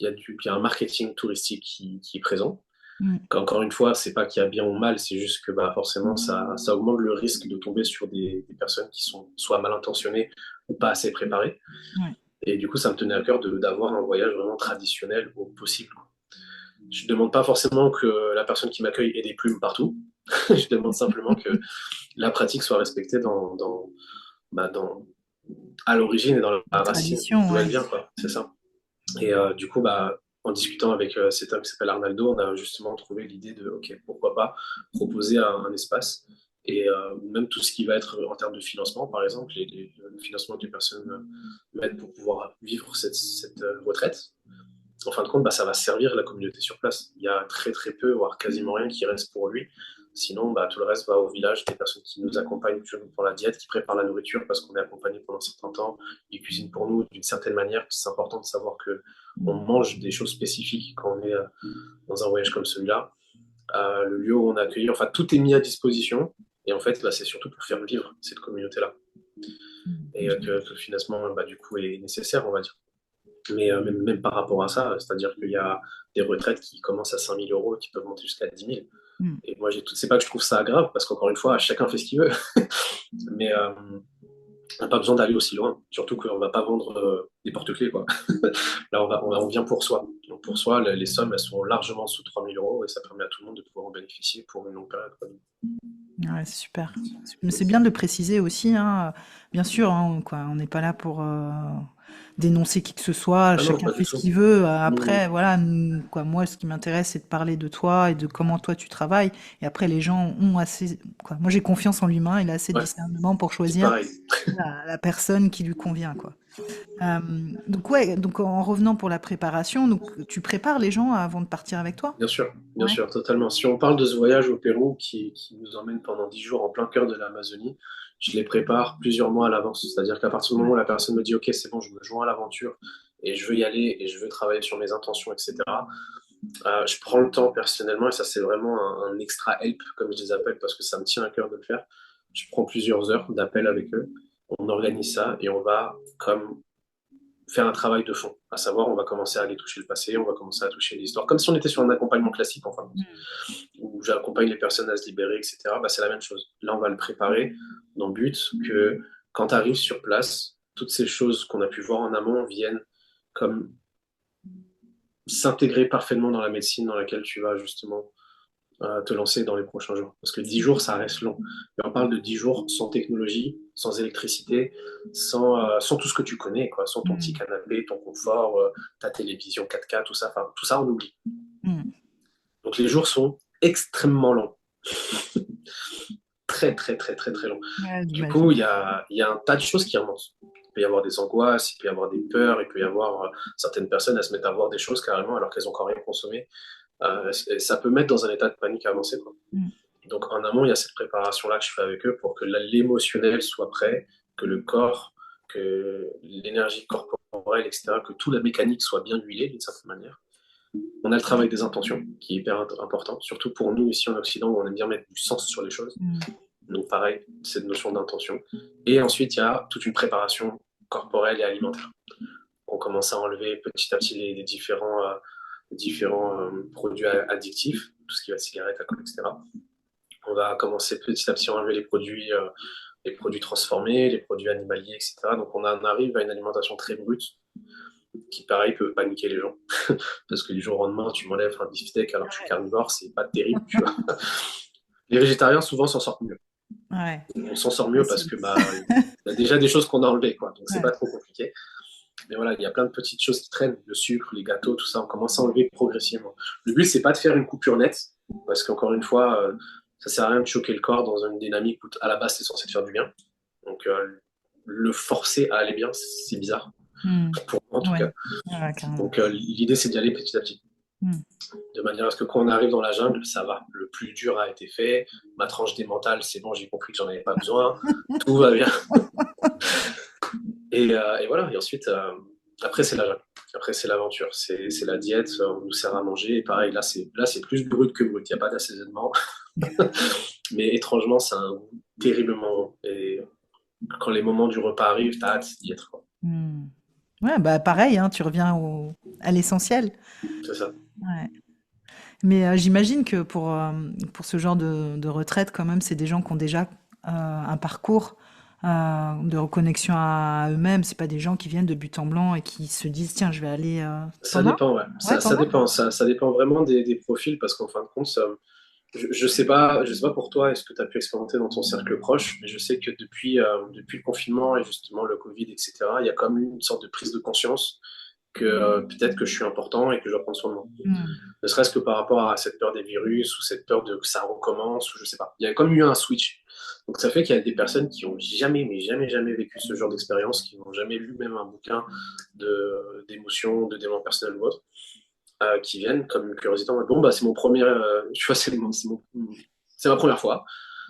y a un marketing touristique qui est présent. Mm. Encore une fois, c'est pas qu'il y a bien ou mal, c'est juste que bah, forcément, ça augmente le risque de tomber sur des personnes qui sont soit mal intentionnées ou pas assez préparées. Ouais. Et du coup, ça me tenait à cœur d'avoir un voyage vraiment traditionnel au possible. Je ne demande pas forcément que la personne qui m'accueille ait des plumes partout. Je demande simplement que la pratique soit respectée bah, à l'origine et dans la La racine tradition, d'où elle ouais. vient, quoi. C'est ça. Et du coup, bah, en discutant avec cet homme qui s'appelle Arnaldo, on a justement trouvé l'idée de, OK, pourquoi pas proposer un espace et même tout ce qui va être en termes de financement, par exemple, le financement que les personnes mettent pour pouvoir vivre cette retraite. En fin de compte, bah, ça va servir la communauté sur place. Il y a très très peu, voire quasiment rien qui reste pour lui. Sinon, bah, tout le reste va au village, des personnes qui nous accompagnent pour la diète, qui préparent la nourriture parce qu'on est accompagné pendant un certain temps, ils cuisinent pour nous d'une certaine manière. C'est important de savoir que on mange des choses spécifiques quand on est dans un voyage comme celui-là. Le lieu où on a accueilli, enfin, tout est mis à disposition. Et en fait, bah, c'est surtout pour faire vivre cette communauté-là. Et que le financement, bah, du coup, est nécessaire, on va dire. Mais même par rapport à ça, c'est-à-dire qu'il y a des retraites qui commencent à 5 000 euros et qui peuvent monter jusqu'à 10 000. Mm. Et moi, c'est pas que je trouve ça grave, parce qu'encore une fois, chacun fait ce qu'il veut. Mais on n'a pas besoin d'aller aussi loin. Surtout qu'on ne va pas vendre des porte-clés, quoi. Là, on vient pour soi. Donc pour soi, les sommes, elles sont largement sous 3 000 euros et ça permet à tout le monde de pouvoir en bénéficier pour une longue période, quoi. Ouais, c'est super. Mais c'est bien de le préciser aussi, hein. Bien sûr, hein, quoi, on n'est pas là pour dénoncer qui que ce soit. Ah non, Chacun pas fait du ce tout. qu'il veut. Mmh. Après, voilà, quoi, moi, ce qui m'intéresse, c'est de parler de toi et de comment toi tu travailles. Et après, les gens ont assez, quoi. Moi, j'ai confiance en l'humain. Il a assez de Ouais, discernement pour c'est choisir pareil. la personne qui lui convient, quoi. Donc ouais, donc en revenant pour la préparation, donc tu prépares les gens avant de partir avec toi? Bien Ouais. sûr, totalement. Si on parle de ce voyage au Pérou qui nous emmène pendant 10 jours en plein cœur de l'Amazonie, je les prépare plusieurs mois à l'avance. C'est-à-dire qu'à partir du Ouais. moment où la personne me dit, OK, c'est bon, je me joins à l'aventure et je veux y aller et je veux travailler sur mes intentions, etc., je prends le temps personnellement et ça, c'est vraiment un extra help, comme je les appelle, parce que ça me tient à cœur de le faire. Je prends plusieurs heures d'appel avec eux. On organise ça et on va comme faire un travail de fond. À savoir, on va commencer à aller toucher le passé, on va commencer à toucher l'histoire, comme si on était sur un accompagnement classique, enfin, Mm. où j'accompagne les personnes à se libérer, etc. Bah, c'est la même chose. Là, on va le préparer dans le but que quand tu arrives sur place, toutes ces choses qu'on a pu voir en amont viennent comme s'intégrer parfaitement dans la médecine dans laquelle tu vas justement te lancer dans les prochains jours. Parce que 10 jours, ça reste long. Et on parle de 10 jours sans technologie, sans électricité, sans tout ce que tu connais, quoi, sans ton petit Mm. canapé, ton confort, ta télévision 4K, tout ça. Enfin, tout ça, on oublie. Mm. Donc les jours sont extrêmement longs. Très, très, très, très, très longs. Ouais, Du coup, j'imagine. il y a un tas de choses qui remontent. Il peut y avoir des angoisses, il peut y avoir des peurs, il peut y avoir certaines personnes à se mettre à voir des choses carrément alors qu'elles n'ont encore rien consommé. Ça peut mettre dans un état de panique avancé, quoi. Mm. Donc en amont, il y a cette préparation-là que je fais avec eux pour que l'émotionnel soit prêt, que le corps, que l'énergie corporelle, etc., que toute la mécanique soit bien huilée d'une certaine manière. On a le travail des intentions, qui est hyper important, surtout pour nous ici en Occident, où on aime bien mettre du sens sur les choses. Mm. Donc pareil, cette notion d'intention. Et ensuite, il y a toute une préparation corporelle et alimentaire. On commence à enlever petit à petit différents produits addictifs, tout ce qui va être cigarette, alcool, etc. On va commencer petit à petit à enlever les produits transformés, les produits animaliers, etc. Donc on arrive à une alimentation très brute qui, pareil, peut paniquer les gens. Parce que du jour au lendemain, tu m'enlèves un beefsteak alors que je suis carnivore, c'est pas terrible, tu vois. Les végétariens, souvent, s'en sortent mieux. Ouais, On s'en sort mieux parce facile. que bah, il y a déjà des choses qu'on a enlevées, quoi. Donc c'est Ouais. pas trop compliqué. Mais voilà, il y a plein de petites choses qui traînent, le sucre, les gâteaux, tout ça, on commence à enlever progressivement. Le but, c'est pas de faire une coupure nette, parce qu'encore une fois, ça sert à rien de choquer le corps dans une dynamique où à la base, c'est censé te faire du bien. Donc le forcer à aller bien, c'est bizarre, Mm. pour moi en tout Ouais. cas. Ouais, carrément. Donc l'idée, c'est d'y aller petit à petit. Mm. de manière à ce que quand on arrive dans la jungle, ça va. Le plus dur a été fait, ma tranche des mentales, c'est bon, j'ai compris que j'en avais pas besoin, tout va bien. Et voilà, et ensuite, après, c'est la jungle. Après, c'est l'aventure, c'est la diète, on nous sert à manger, et pareil, là, c'est plus brut que brut, il n'y a pas d'assaisonnement, mais étrangement, c'est un goût terriblement bon. Et quand les moments du repas arrivent, t'as hâte d'y être, quoi. Mm. Ouais, bah pareil, hein, tu reviens à l'essentiel. C'est ça. Ouais. Mais j'imagine que pour ce genre de retraite, quand même, c'est des gens qui ont déjà un parcours de reconnexion à eux-mêmes. C'est pas des gens qui viennent de but en blanc et qui se disent, tiens, je vais aller. Ça T'en as? dépend, ouais. Ouais, Ça t'en as? dépend. Ça dépend vraiment des profils parce qu'en fin de compte, je sais pas pour toi, est-ce que tu as pu expérimenter dans ton cercle proche, mais je sais que depuis le confinement et justement le Covid, etc., il y a comme une sorte de prise de conscience que peut-être que je suis important et que je dois prendre soin de moi. Hmm. Ne serait-ce que par rapport à cette peur des virus ou cette peur de que ça recommence ou je sais pas. Il y a comme eu un switch. Donc ça fait qu'il y a des personnes qui ont jamais, mais jamais, jamais vécu ce genre d'expérience, qui n'ont jamais lu même un bouquin d'émotion, de développement personnel ou autre, qui viennent comme une curiosité en mode, bon bah c'est mon premier, tu vois, c'est ma première fois.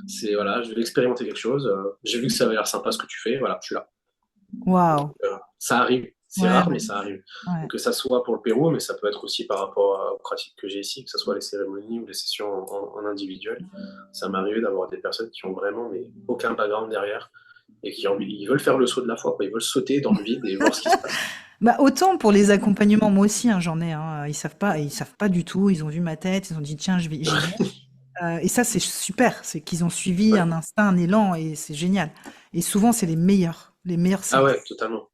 C'est voilà, je vais expérimenter quelque chose. J'ai vu que ça avait l'air sympa ce que tu fais. Voilà, je suis là. Waouh. Ça arrive. C'est Ouais, rare, mais ouais, ça arrive. ouais. Donc, que ça soit pour le Pérou, mais ça peut être aussi par rapport aux pratiques que j'ai ici, que ce soit les cérémonies ou les sessions en individuel. Ça m'est arrivé d'avoir des personnes qui ont vraiment mais, aucun background derrière et ils veulent faire le saut de la foi, quoi. Ils veulent sauter dans le vide et voir ce qui se passe. Bah, autant pour les accompagnements, moi aussi, hein, j'en ai, hein, ils savent pas du tout, ils ont vu ma tête, ils ont dit, tiens, j'y vais. Et ça, c'est super, c'est qu'ils ont suivi Ouais. un instinct, un élan, et c'est génial. Et souvent, c'est les meilleurs Ah séances. ouais, totalement.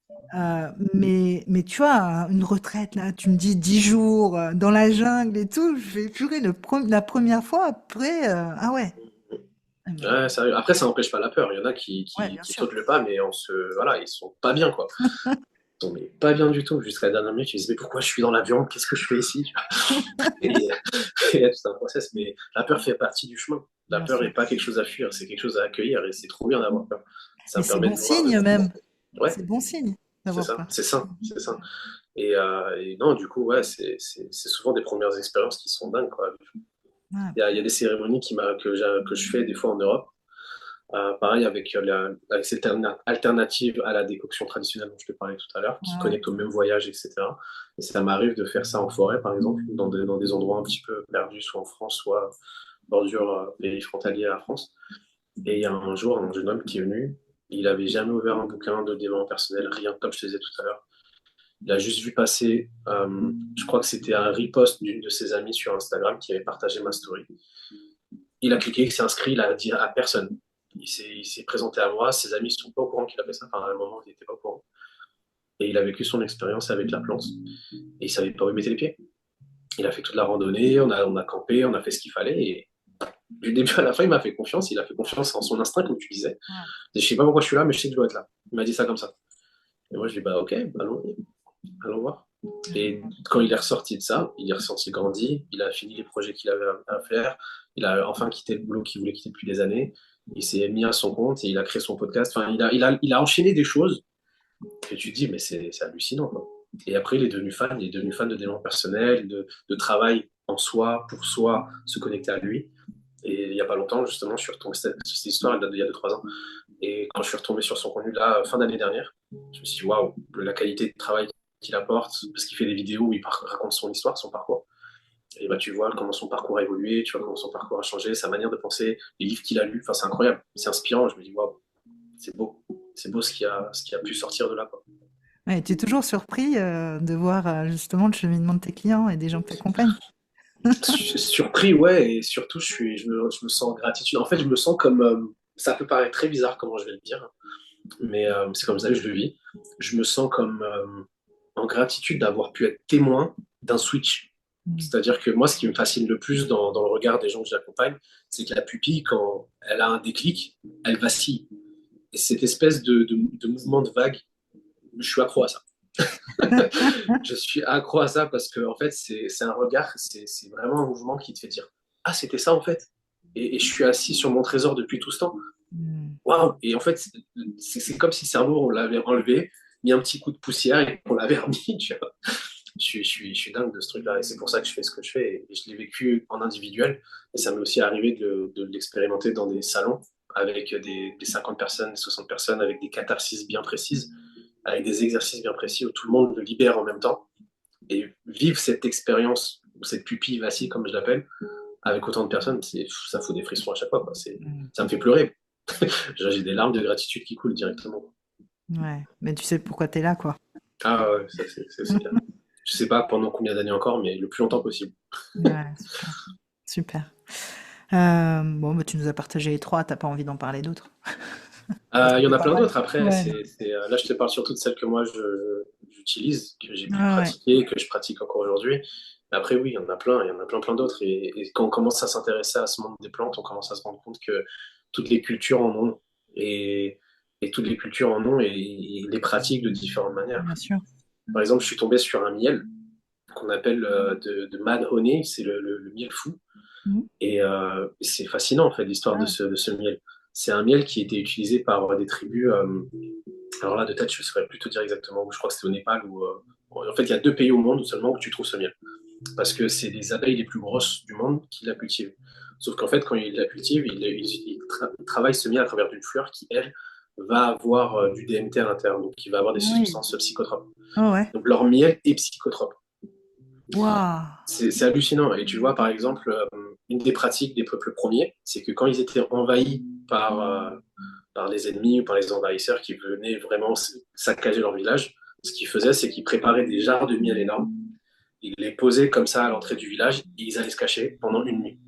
Mais tu vois, une retraite, là, tu me dis 10 jours dans la jungle et tout, je vais purée la première fois, après, ah ouais. Ah ben, Ouais, sérieux. Après, ça n'empêche pas la peur. Il y en a qui, ouais, qui, bien qui sûr. sautent le pas, mais voilà, ils sont pas bien, quoi. Ils sont mais pas bien du tout. Jusqu'à la dernière minute, ils se disent, mais pourquoi je suis dans l'avion? Qu'est-ce que je fais ici? Et il y a tout un process, mais la peur fait partie du chemin. La Bien peur sûr. n'est pas quelque chose à fuir, c'est quelque chose à accueillir et c'est trop bien d'avoir peur. Ça Mais me c'est permet bon de voir signe même. Ouais, C'est bon signe c'est d'avoir ça, peur. c'est ça, c'est ça. Et non, du coup, ouais, c'est souvent des premières expériences qui sont dingues, quoi. Ouais. Il y a des cérémonies que je fais des fois en Europe. Pareil avec, avec cette alternative à la décoction traditionnelle dont je te parlais tout à l'heure, qui Ouais. connecte au même voyage, etc. Et ça m'arrive de faire ça en forêt, par exemple, dans des endroits un petit peu perdus, soit en France, soit bordure pays frontalier à la France. Et il y a un jour, un jeune homme qui est venu, il n'avait jamais ouvert un bouquin de développement personnel, rien, comme je te disais tout à l'heure. Il a juste vu passer, je crois que c'était un repost d'une de ses amies sur Instagram qui avait partagé ma story. Il a cliqué, il s'est inscrit, il a dit à personne. Il s'est présenté à moi, ses amis ne sont pas au courant qu'il a fait ça, enfin, à un moment, il n'était pas au courant. Et il a vécu son expérience avec la plante. Et il ne savait pas où il mettait les pieds. Il a fait toute la randonnée, on a campé, on a fait ce qu'il fallait. Et du début à la fin, il m'a fait confiance. Il a fait confiance en son instinct, comme tu disais. Ouais. Je ne sais pas pourquoi je suis là, mais je sais que je dois être là. Il m'a dit ça comme ça. Et moi, je lui ai dit, bah ok, allons voir. Et quand il est ressorti de ça, il est ressorti grandi, il a fini les projets qu'il avait à faire, il a enfin quitté le boulot qu'il voulait quitter depuis des années, il s'est mis à son compte et il a créé son podcast. Enfin, il a enchaîné des choses que tu te dis, mais c'est hallucinant, quoi. Et après, il est devenu fan de développement personnel, de travail en soi, pour soi, se connecter à lui. Et il n'y a pas longtemps, justement, je suis retombé, cette histoire, elle date d'il y a 2-3 ans. Et quand je suis retombé sur son contenu, là, fin d'année dernière, je me suis dit, waouh, la qualité de travail qu'il apporte, parce qu'il fait des vidéos où il raconte son histoire, son parcours. Et bah, tu vois comment son parcours a évolué, tu vois comment son parcours a changé, sa manière de penser, les livres qu'il a lus. Enfin, c'est incroyable, c'est inspirant. Je me dis, waouh, c'est beau. C'est beau ce qui a pu sortir de là, quoi. Ouais, tu es toujours surpris de voir justement le cheminement de tes clients et des gens que tu accompagnes. Surpris, ouais, et surtout, je me sens en gratitude. En fait, je me sens comme. Ça peut paraître très bizarre comment je vais le dire, mais c'est comme ça que je le vis. Je me sens comme en gratitude d'avoir pu être témoin d'un switch. Mm. C'est-à-dire que moi, ce qui me fascine le plus dans le regard des gens que j'accompagne, c'est que la pupille, quand elle a un déclic, elle vacille. Et cette espèce de mouvement de vague, je suis accro à ça. Je suis accro à ça parce que en fait, c'est un regard, c'est vraiment un mouvement qui te fait dire, ah, c'était ça en fait. Et je suis assis sur mon trésor depuis tout ce temps. Mm. Waouh! Et en fait, c'est comme si le cerveau, on l'avait enlevé, mis un petit coup de poussière et on l'avait remis, tu vois. je suis dingue de ce truc-là. Et c'est pour ça que je fais ce que je fais. Et je l'ai vécu en individuel. Et ça m'est aussi arrivé de l'expérimenter dans des salons avec des 50 personnes, des 60 personnes, avec des catharsis bien précises, avec des exercices bien précis où tout le monde le libère en même temps. Et vivre cette expérience, ou cette pupille vacille, comme je l'appelle, avec autant de personnes, ça fout des frissons à chaque fois, quoi. Ça me fait pleurer. J'ai des larmes de gratitude qui coulent directement. Ouais, mais tu sais pourquoi tu es là, quoi. Ah ouais, ça c'est clair. Je sais pas pendant combien d'années encore, mais le plus longtemps possible. Ouais, super. Super. Bon, bah, tu nous as partagé les trois, t'as pas envie d'en parler d'autres? Parce que Il y en c'est a pas plein mal. d'autres après. Ouais. Là, je te parle surtout de celles que moi j'utilise, que j'ai pu Ah ouais. pratiquer, que je pratique encore aujourd'hui. Mais après, oui, il y en a plein, il y en a plein d'autres. Et quand on commence à s'intéresser à ce monde des plantes, on commence à se rendre compte que toutes les cultures en ont. Et, et toutes les cultures en ont et les pratiquent de différentes manières. Bien sûr. Par exemple, je suis tombé sur un miel qu'on appelle de Mad Honey, c'est le miel fou. Mhm. Et c'est fascinant, en fait, l'histoire Ah, de ce miel. C'est un miel qui était utilisé par des tribus. Alors là, de tête, je ne saurais plus te dire exactement où. Je crois que c'était au Népal. En fait, il y a deux pays au monde seulement où tu trouves ce miel. Parce que c'est les abeilles les plus grosses du monde qui la cultivent. Sauf qu'en fait, quand ils la cultivent, ils travaillent ce miel à travers d'une fleur qui, elle, va avoir du DMT à l'intérieur. Donc, qui va avoir des oui. substances psychotropes. Oh ouais. Donc, leur miel est psychotrope. Waouh. C'est hallucinant. Et tu vois, par exemple, une des pratiques des peuples premiers, c'est que quand ils étaient envahis par les ennemis ou par les envahisseurs qui venaient vraiment saccager leur village, ce qu'ils faisaient, c'est qu'ils préparaient des jarres de miel énormes, ils les posaient comme ça à l'entrée du village et ils allaient se cacher pendant une nuit.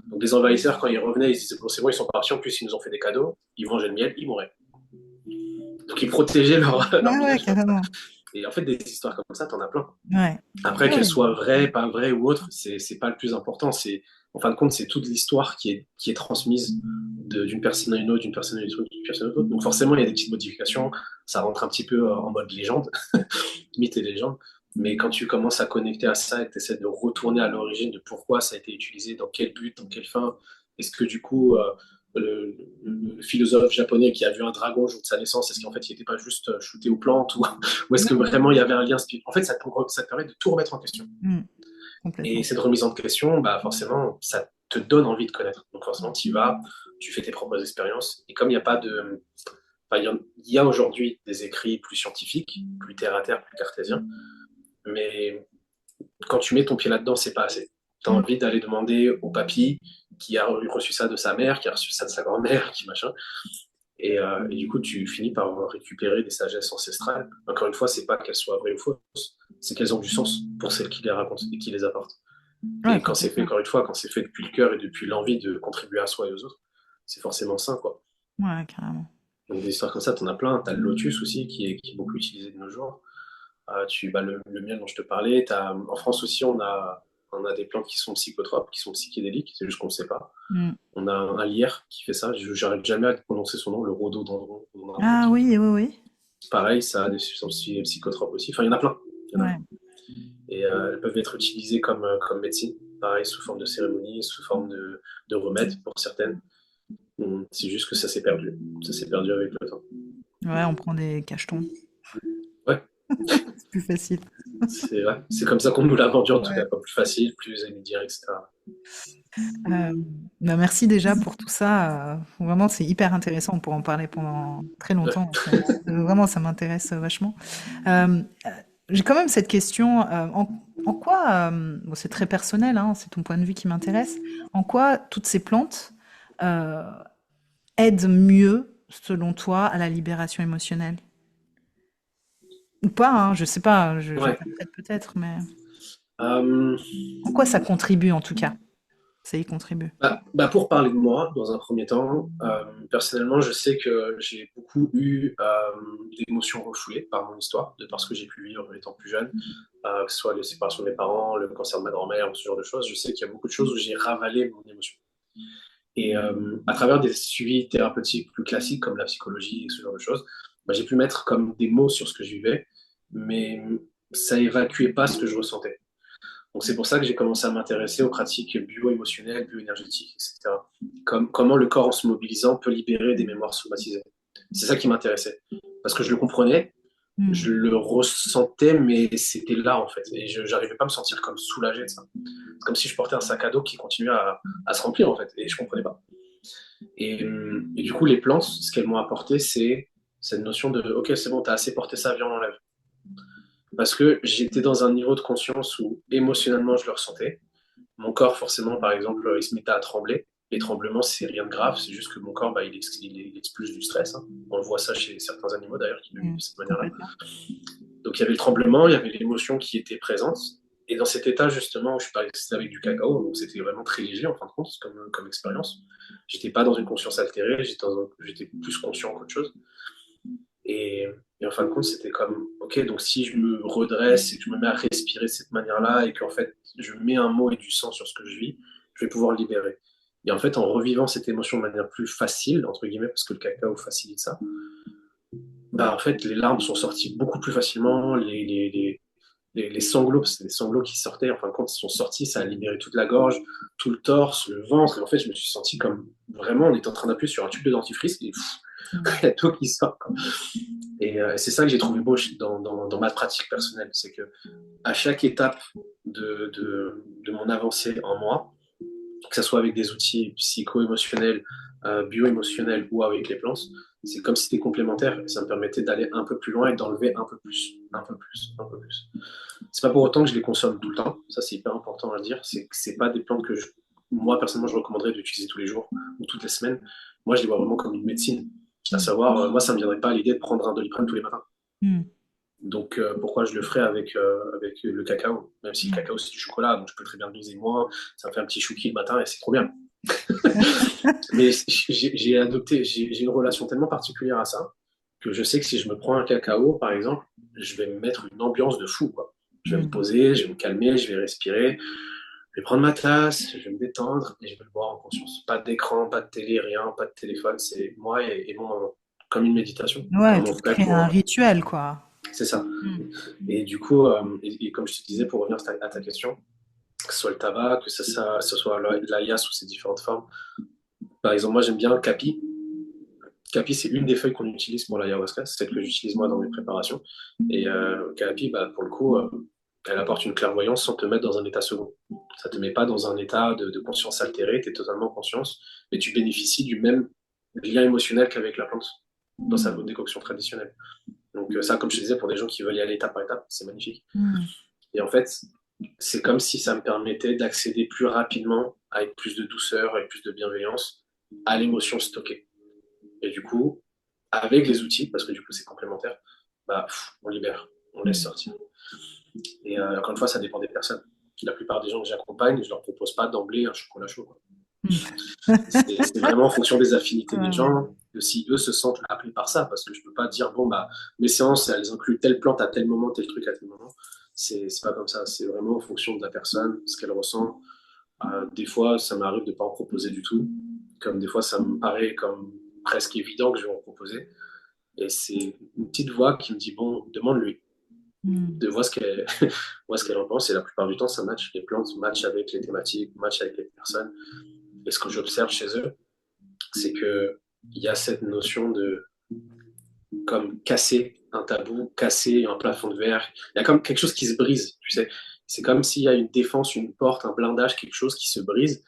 Donc les envahisseurs, quand ils revenaient, ils disaient, bon, c'est bon, ils sont partis, en plus ils nous ont fait des cadeaux, ils mangeaient le miel, ils mouraient. Donc ils protégeaient leur Ah ouais, village comme ça. carrément. Et en fait, des histoires comme ça, t'en as plein. Ouais. Après, qu'elle Ouais. soit vraie, pas vraie ou autre, c'est pas le plus important. En fin de compte, c'est toute l'histoire qui est transmise d'une personne à une autre, d'une personne à une autre, d'une personne à une autre. Donc forcément, il y a des petites modifications. Ça rentre un petit peu en mode légende, mythe et légende. Mais quand tu commences à connecter à ça et que tu essaies de retourner à l'origine de pourquoi ça a été utilisé, dans quel but, dans quelle fin, est-ce que du coup, le philosophe japonais qui a vu un dragon le jour de sa naissance, est-ce qu'en fait il n'était pas juste shooté aux plantes ou est-ce que vraiment il y avait un lien spirituel? En fait, ça te permet de tout remettre en question. Mm, Et complètement. cette remise en question, bah forcément, ça te donne envie de connaître. Donc forcément, tu y vas, tu fais tes propres expériences. Et comme il n'y a pas de... Enfin, il y a aujourd'hui des écrits plus scientifiques, plus terre à terre, plus cartésiens. Mais quand tu mets ton pied là-dedans, c'est pas assez. Tu as Mm. envie d'aller demander au papy qui a reçu ça de sa mère, qui a reçu ça de sa grand-mère, qui machin. Et du coup, tu finis par récupérer des sagesses ancestrales. Encore une fois, c'est pas qu'elles soient vraies ou fausses, c'est qu'elles ont du sens pour celles qui les racontent et qui les apportent. Ouais, Et quand c'est fait, complètement. encore une fois, quand c'est fait depuis le cœur et depuis l'envie de contribuer à soi et aux autres, c'est forcément sain, quoi. Ouais, carrément. Donc des histoires comme ça, t'en as plein. T'as le lotus aussi, qui est beaucoup utilisé de nos jours. Le miel dont je te parlais. En France aussi, on a des plantes qui sont psychotropes, qui sont psychédéliques, c'est juste qu'on ne sait pas. Mm. On a un lierre qui fait ça, j'arrive jamais à prononcer son nom, le rhododendron. Ah oui, oui, oui. Pareil, ça a des substances psychotropes aussi. Enfin, il y en a plein. Il y en a Ouais. plein. Et elles peuvent être utilisées comme médecine, pareil, sous forme de cérémonie, sous forme de remède pour certaines. C'est juste que ça s'est perdu. Ça s'est perdu avec le temps. Ouais, on prend des cachetons. Ouais, C'est plus facile. c'est comme ça qu'on nous l'a vendu en tout Ouais. cas, quoi. Plus facile, plus immédiat, etc. Euh, bah, merci déjà pour tout ça. Vraiment, c'est hyper intéressant. On pourra en parler pendant très Ouais. longtemps, en fait. Vraiment, ça m'intéresse vachement. Euh, j'ai quand même cette question. En quoi, bon, c'est très personnel, hein, c'est ton point de vue qui m'intéresse. En quoi toutes ces plantes euh, aident mieux, selon toi, à la libération émotionnelle? Ou pas, hein, je sais pas, Ouais. j'interprète peut-être, mais Euh, en quoi ça contribue en tout cas? Ça y contribue. pour parler de moi, dans un premier temps, personnellement, je sais que j'ai beaucoup eu d'émotions refoulées par mon histoire, de par ce que j'ai pu vivre étant plus jeune, que ce soit les séparations de mes parents, le cancer de ma grand-mère, ce genre de choses. Je sais qu'il y a beaucoup de choses où j'ai ravalé mon émotion. Et à travers des suivis thérapeutiques plus classiques comme la psychologie et ce genre de choses, bah, j'ai pu mettre comme des mots sur ce que je vivais, mais ça évacuait pas ce que je ressentais. Donc c'est pour ça que j'ai commencé à m'intéresser aux pratiques bio-émotionnelles, bio-énergétiques, etc. Comment le corps en se mobilisant peut libérer des mémoires somatisées. C'est ça qui m'intéressait. Parce que je le comprenais, Hmm. je le ressentais, mais c'était là, en fait. Et je n'arrivais pas à me sentir comme soulagé de ça. C'est comme si je portais un sac à dos qui continuait à se remplir, en fait. Et je comprenais pas. Et du coup, les plantes, ce qu'elles m'ont apporté, c'est cette notion de, OK, c'est bon, t'as assez porté ça, viens, on l'enlève. Parce que j'étais dans un niveau de conscience où émotionnellement, je le ressentais. Mon corps, forcément, par exemple, il se mettait à trembler. Les tremblements, c'est rien de grave, c'est juste que mon corps, bah, il expulse du stress, hein. On le voit ça chez certains animaux d'ailleurs qui le vivent Hmm. de cette manière-là. Complètement. Donc il y avait le tremblement, il y avait l'émotion qui était présente. Et dans cet état, justement, où je parlais, c'était avec du cacao, donc c'était vraiment très léger en fin de compte comme expérience. J'étais pas dans une conscience altérée, j'étais plus conscient qu'autre chose. Et, et en fin de compte, c'était comme, ok, donc si je me redresse et que je me mets à respirer de cette manière-là et qu'en fait, je mets un mot et du sens sur ce que je vis, je vais pouvoir le libérer. Et en fait, en revivant cette émotion de manière plus facile, entre guillemets, parce que le cacao facilite ça, bah en fait, les larmes sont sorties beaucoup plus facilement, les sanglots, parce que les sanglots qui sortaient, enfin, quand ils sont sortis, ça a libéré toute la gorge, tout le torse, le ventre, et en fait, je me suis senti comme, vraiment, on était en train d'appuyer sur un tube de dentifrice, et Hmm. il y a tout qui sort, quoi. Et c'est ça que j'ai trouvé beau dans ma pratique personnelle, c'est que à chaque étape de mon avancée en moi, que ce soit avec des outils psycho-émotionnels, bio-émotionnels ou avec les plantes, c'est comme si c'était complémentaire et ça me permettait d'aller un peu plus loin et d'enlever un peu plus, un peu plus, un peu plus. C'est pas pour autant que je les consomme tout le temps, ça c'est hyper important à dire, c'est pas des plantes que moi personnellement je recommanderais d'utiliser tous les jours ou toutes les semaines. Moi je les vois vraiment comme une médecine, à Hmm. savoir, moi ça me viendrait pas à l'idée de prendre un Doliprane tous les matins. Hmm. Donc, pourquoi je le ferais avec le cacao? Même si le Ouais. cacao, c'est du chocolat, donc je peux très bien le doser moins. Ça me fait un petit chouki le matin et c'est trop bien. Mais j'ai une relation tellement particulière à ça que je sais que si je me prends un cacao, par exemple, je vais me mettre une ambiance de fou, quoi. Je vais me Hmm. poser, je vais me calmer, je vais respirer, je vais prendre ma tasse, je vais me détendre et je vais le boire en conscience. Pas d'écran, pas de télé, rien, pas de téléphone. C'est moi et mon moment. Comme une méditation. Ouais, Comme on pour ferait créer un pour. rituel, quoi. C'est ça. Hmm. Et du coup, et comme je te disais, pour revenir à ta question, que ce soit le tabac, que ce soit l'ayas sous ses différentes formes. Par exemple, moi j'aime bien le capi. Capi, c'est une des feuilles qu'on utilise pour l'ayahuasca, c'est celle que j'utilise moi dans mes préparations. Et capi, bah, pour le coup, elle apporte une clairvoyance sans te mettre dans un état second. Ça te met pas dans un état de conscience altérée, tu es totalement conscience, mais tu bénéficies du même lien émotionnel qu'avec la plante dans sa décoction traditionnelle. Donc ça, comme je te disais, pour des gens qui veulent y aller étape par étape, c'est magnifique. Hmm. Et en fait, c'est comme si ça me permettait d'accéder plus rapidement, avec plus de douceur, avec plus de bienveillance, à l'émotion stockée. Et du coup, avec les outils, parce que du coup c'est complémentaire, bah, on libère, on laisse Hmm. sortir. Et encore une fois, ça dépend des personnes. La plupart des gens que j'accompagne, je leur propose pas d'emblée un chocolat chaud, quoi. Hmm. C'est vraiment en fonction des affinités des Ouais, ouais. gens, de si eux se sentent appelés par ça, parce que je peux pas dire, bon, bah, mes séances, elles incluent telle plante à tel moment, tel truc à tel moment. C'est pas comme ça, c'est vraiment en fonction de la personne, ce qu'elle ressent. Des fois, ça m'arrive de pas en proposer du tout, comme des fois, ça me paraît comme presque évident que je vais en proposer. Et c'est une petite voix qui me dit, bon, demande-lui, Hmm. de voir voir ce qu'elle en pense. Et la plupart du temps, ça match. Les plantes matchent avec les thématiques, matchent avec les personnes. Et ce que j'observe chez eux, c'est que il y a cette notion de comme casser un tabou, casser un plafond de verre. Il y a comme quelque chose qui se brise, tu sais. C'est comme s'il y a une défense, une porte, un blindage, quelque chose qui se brise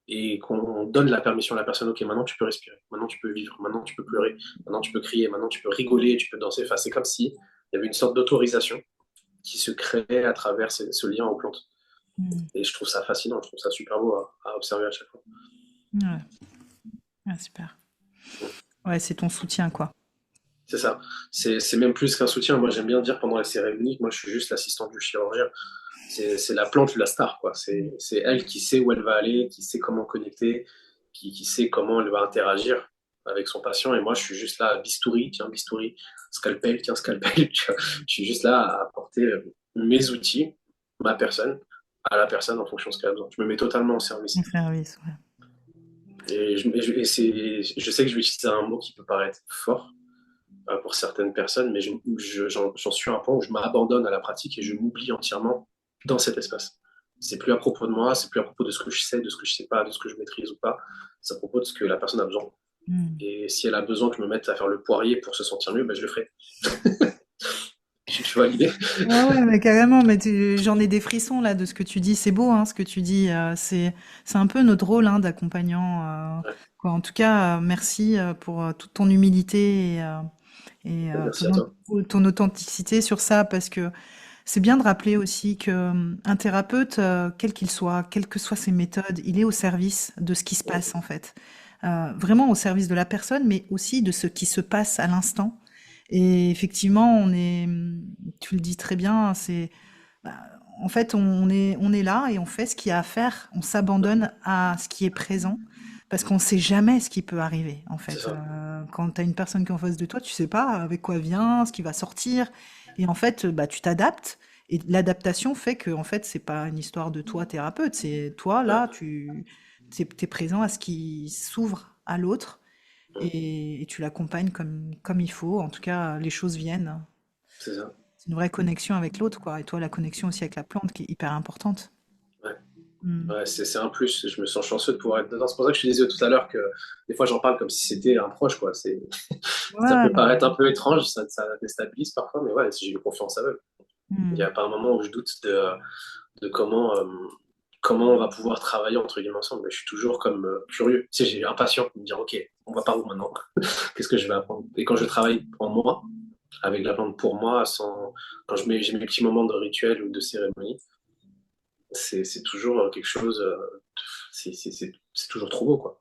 et qu'on donne la permission à la personne, ok, maintenant tu peux respirer, maintenant tu peux vivre, maintenant tu peux pleurer, maintenant tu peux crier, maintenant tu peux rigoler, tu peux danser. Enfin, c'est comme si il y avait une sorte d'autorisation qui se crée à travers ce lien aux plantes. Hmm. Et je trouve ça fascinant, je trouve ça super beau à observer à chaque fois. Ouais. Ah, super. Ouais, c'est ton soutien, quoi. C'est ça. C'est même plus qu'un soutien. Moi, j'aime bien dire pendant la cérémonie que moi, je suis juste l'assistant du chirurgien. C'est la plante, la star, quoi. C'est elle qui sait où elle va aller, qui sait comment connecter, qui sait comment elle va interagir avec son patient. Et moi, je suis juste là, bistouri, tiens, bistouri, scalpel, tiens, scalpel. Je suis juste là à apporter mes outils, ma personne, à la personne en fonction de ce qu'elle a besoin. Je me mets totalement en Mon service. service, ouais. Je sais que je vais utiliser un mot qui peut paraître fort pour certaines personnes, mais j'en suis à un point où je m'abandonne à la pratique et je m'oublie entièrement dans cet espace. C'est plus à propos de moi, c'est plus à propos de ce que je sais, de ce que je sais pas, de ce que je maîtrise ou pas. C'est à propos de ce que la personne a besoin. Hmm. Et si elle a besoin que je me mette à faire le poirier pour se sentir mieux, ben je le ferai. tu vois l'idée? Ouais, ouais, mais carrément, mais j'en ai des frissons là de ce que tu dis. C'est beau, hein, ce que tu dis. C'est un peu notre rôle, hein, d'accompagnant. Ouais. Quoi. En tout cas, merci pour toute ton humilité et Merci à toi. ton authenticité sur ça, parce que c'est bien de rappeler aussi que un thérapeute, quel qu'il soit, quelles que soient ses méthodes, il est au service de ce qui se passe en fait. Vraiment au service de la personne, mais aussi de ce qui se passe à l'instant. Et effectivement, tu le dis très bien, bah, en fait, on est là et on fait ce qu'il y a à faire. On s'abandonne à ce qui est présent parce qu'on ne sait jamais ce qui peut arriver. En C'est fait, ça. quand tu as une personne qui est en face de toi, tu sais pas avec quoi vient, ce qui va sortir. Et en fait, bah, tu t'adaptes. Et l'adaptation fait que, en fait, c'est pas une histoire de toi, thérapeute. C'est toi, Ouais. là, t'es présent à ce qui s'ouvre à l'autre et tu l'accompagnes comme il faut. En tout cas, les choses viennent. C'est ça. C'est une vraie connexion avec l'autre, quoi. Et toi, la connexion aussi avec la plante qui est hyper importante. Ouais. Mm. Ouais, c'est un plus. Je me sens chanceux de pouvoir être dedans. C'est pour ça que je te disais tout à l'heure que des fois j'en parle comme si c'était un proche, quoi. Ça Ouais, peut non, paraître un mais. peu étrange, ça déstabilise parfois, mais ouais, si j'ai eu confiance à eux. Il n'y Mm. a pas un moment où je doute de comment on va pouvoir travailler entre guillemets ensemble. Mais je suis toujours comme curieux. Tu sais, j'ai impatient de me dire, OK, on va par où maintenant? Qu'est-ce que je vais apprendre? Et quand je travaille en moi, avec la plante pour moi, quand j'ai mes petits moments de rituel ou de cérémonie, c'est toujours quelque chose, c'est toujours trop beau, quoi.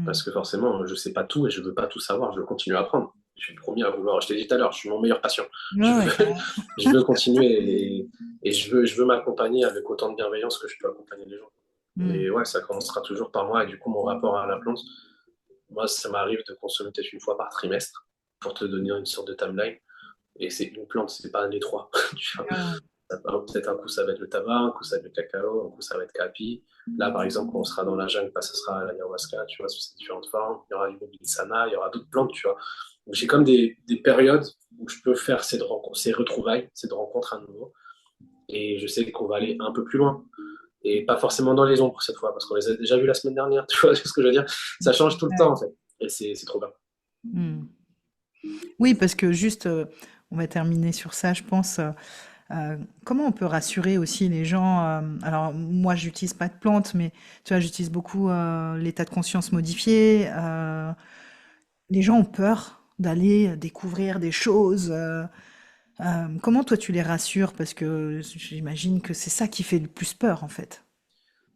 Parce Mm. que forcément, je sais pas tout et je veux pas tout savoir, je veux continuer à apprendre. Je suis le premier à vouloir. Je t'ai dit tout à l'heure, je suis mon meilleur patient. Ouais, Je veux, ouais, carrément. je veux continuer et je veux m'accompagner avec autant de bienveillance que je peux accompagner les gens. Mm. Et ouais, ça commencera toujours par moi. Et du coup, mon rapport à la plante, moi, ça m'arrive de consommer peut-être une fois par trimestre pour te donner une sorte de timeline. Et c'est une plante, c'est pas les trois. Tu vois. Ouais. Peut-être un coup ça va être le tabac, un coup ça va être le cacao, un coup ça va être capi. Là, par exemple, quand on sera dans la jungle, bah, ça sera l'ayahuasca, tu vois, sous ses différentes formes. Il y aura du mobilisana, il y aura d'autres plantes, tu vois. Donc, j'ai comme des périodes où je peux faire ces retrouvailles, ces rencontres à nouveau. Et je sais qu'on va aller un peu plus loin. Et pas forcément dans les ombres cette fois, parce qu'on les a déjà vus la semaine dernière, tu vois ce que je veux dire. Ça change tout le temps, en fait. Et c'est trop bien. Mm. Oui, parce que juste, on va terminer sur ça, je pense. Comment on peut rassurer aussi les gens alors, moi, j'utilise pas de plantes, mais tu vois, j'utilise beaucoup l'état de conscience modifié. Les gens ont peur d'aller découvrir des choses. Comment toi tu les rassures? Parce que j'imagine que c'est ça qui fait le plus peur en fait.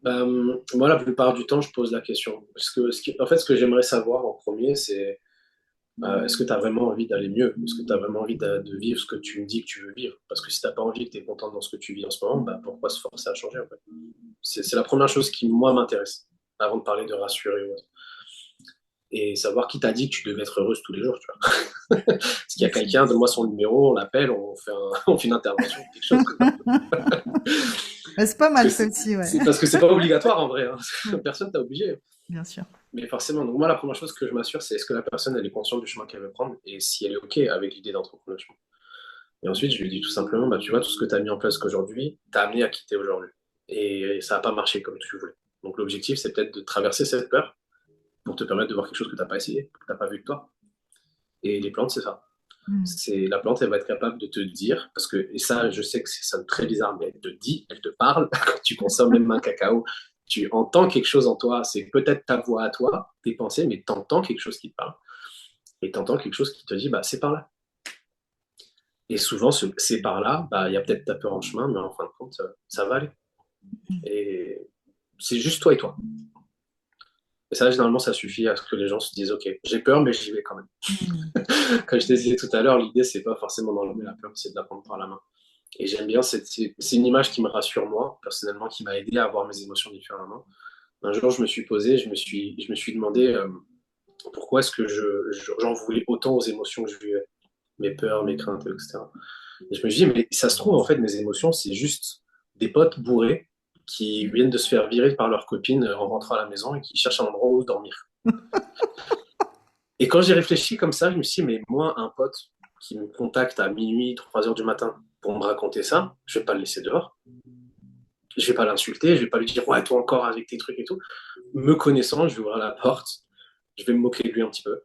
Moi, la plupart du temps, je pose la question. Parce que, en fait, ce que j'aimerais savoir en premier, c'est est-ce que tu as vraiment envie d'aller mieux? Est-ce que tu as vraiment envie de vivre ce que tu me dis que tu veux vivre? Parce que si tu n'as pas envie, que tu es content dans ce que tu vis en ce moment, bah, pourquoi se forcer à changer en fait? C'est la première chose qui, moi, m'intéresse, avant de parler de rassurer ou autre. Et savoir qui t'a dit que tu devais être heureuse tous les jours, tu vois. Parce qu'il y a quelqu'un, donne-moi son numéro, on l'appelle, on fait une intervention, quelque chose. Ouais, c'est pas Parce que mal ça aussi, ouais. parce que c'est pas obligatoire en vrai. Hein. Mm. Personne t'a obligé. Bien sûr. Mais forcément, donc moi, la première chose que je m'assure, c'est est-ce que la personne, elle est consciente du chemin qu'elle veut prendre et si elle est OK avec l'idée d'entreprendre le chemin. Et ensuite, je lui dis tout simplement, bah, tu vois, tout ce que tu as mis en place qu'aujourd'hui, t'as amené à quitter aujourd'hui. Et ça n'a pas marché comme tu voulais. Donc l'objectif, c'est peut-être de traverser cette peur pour te permettre de voir quelque chose que tu n'as pas essayé, que tu n'as pas vu de toi. Et les plantes, c'est ça. Mm. C'est la plante, elle va être capable de te dire, parce que, et ça, je sais que ça sonne très bizarre, mais elle te dit, elle te parle, quand tu consommes même un cacao, tu entends quelque chose en toi, c'est peut-être ta voix à toi, tes pensées, mais tu entends quelque chose qui te parle, et tu entends quelque chose qui te dit, bah, c'est par là. Et souvent, c'est par là, bah, il y a peut-être ta peur en chemin, mais en fin de compte, ça va aller. Et c'est juste toi et toi. Et ça, généralement, ça suffit à ce que les gens se disent, OK, j'ai peur, mais j'y vais quand même. Mm. Comme je te disais tout à l'heure, l'idée, c'est pas forcément d'enlever la peur, c'est de la prendre par la main. Et j'aime bien, c'est une image qui me rassure moi, personnellement, qui m'a aidé à voir mes émotions différemment. Un jour, je me suis posé, je me suis demandé pourquoi est-ce que j'en voulais autant aux émotions que je vivais, mes peurs, mes craintes, etc. Et je me suis dit, mais ça se trouve, en fait, mes émotions, c'est juste des potes bourrés qui viennent de se faire virer par leur copine en rentrant à la maison et qui cherchent un endroit où dormir. Et quand j'ai réfléchi comme ça, je me suis dit, mais moi, un pote qui me contacte à minuit, 3 heures du matin pour me raconter ça, je vais pas le laisser dehors. Je vais pas l'insulter, je vais pas lui dire, ouais, toi encore avec tes trucs et tout. Me connaissant, je vais ouvrir la porte, je vais me moquer de lui un petit peu.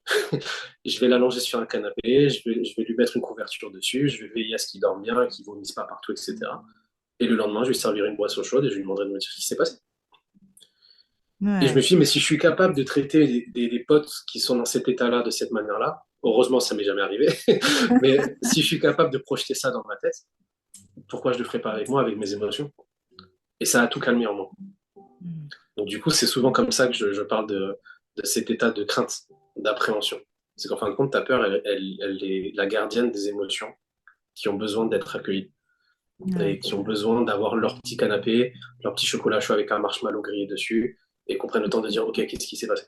Je vais l'allonger sur un canapé, je vais lui mettre une couverture dessus, je vais veiller à ce qu'il dorme bien, qu'il ne vomisse pas partout, etc. Et le lendemain, je lui servirai une boisson chaude et je lui demanderai de me dire ce qui s'est passé. Et je Ouais. me suis dit, mais si je suis capable de traiter des potes qui sont dans cet état-là, de cette manière-là, heureusement, ça m'est jamais arrivé, mais si je suis capable de projeter ça dans ma tête, pourquoi je ne le ferais pas avec moi, avec mes émotions? Et ça a tout calmé en moi. Mm. Donc, du coup, c'est souvent comme ça que je parle de cet état de crainte, d'appréhension. C'est qu'en fin de compte, ta peur, elle est la gardienne des émotions qui ont besoin d'être accueillies Ouais. et qui ont besoin d'avoir leur petit canapé, leur petit chocolat chaud avec un marshmallow grillé dessus et qu'on prenne le temps de dire, OK, qu'est-ce qui s'est passé?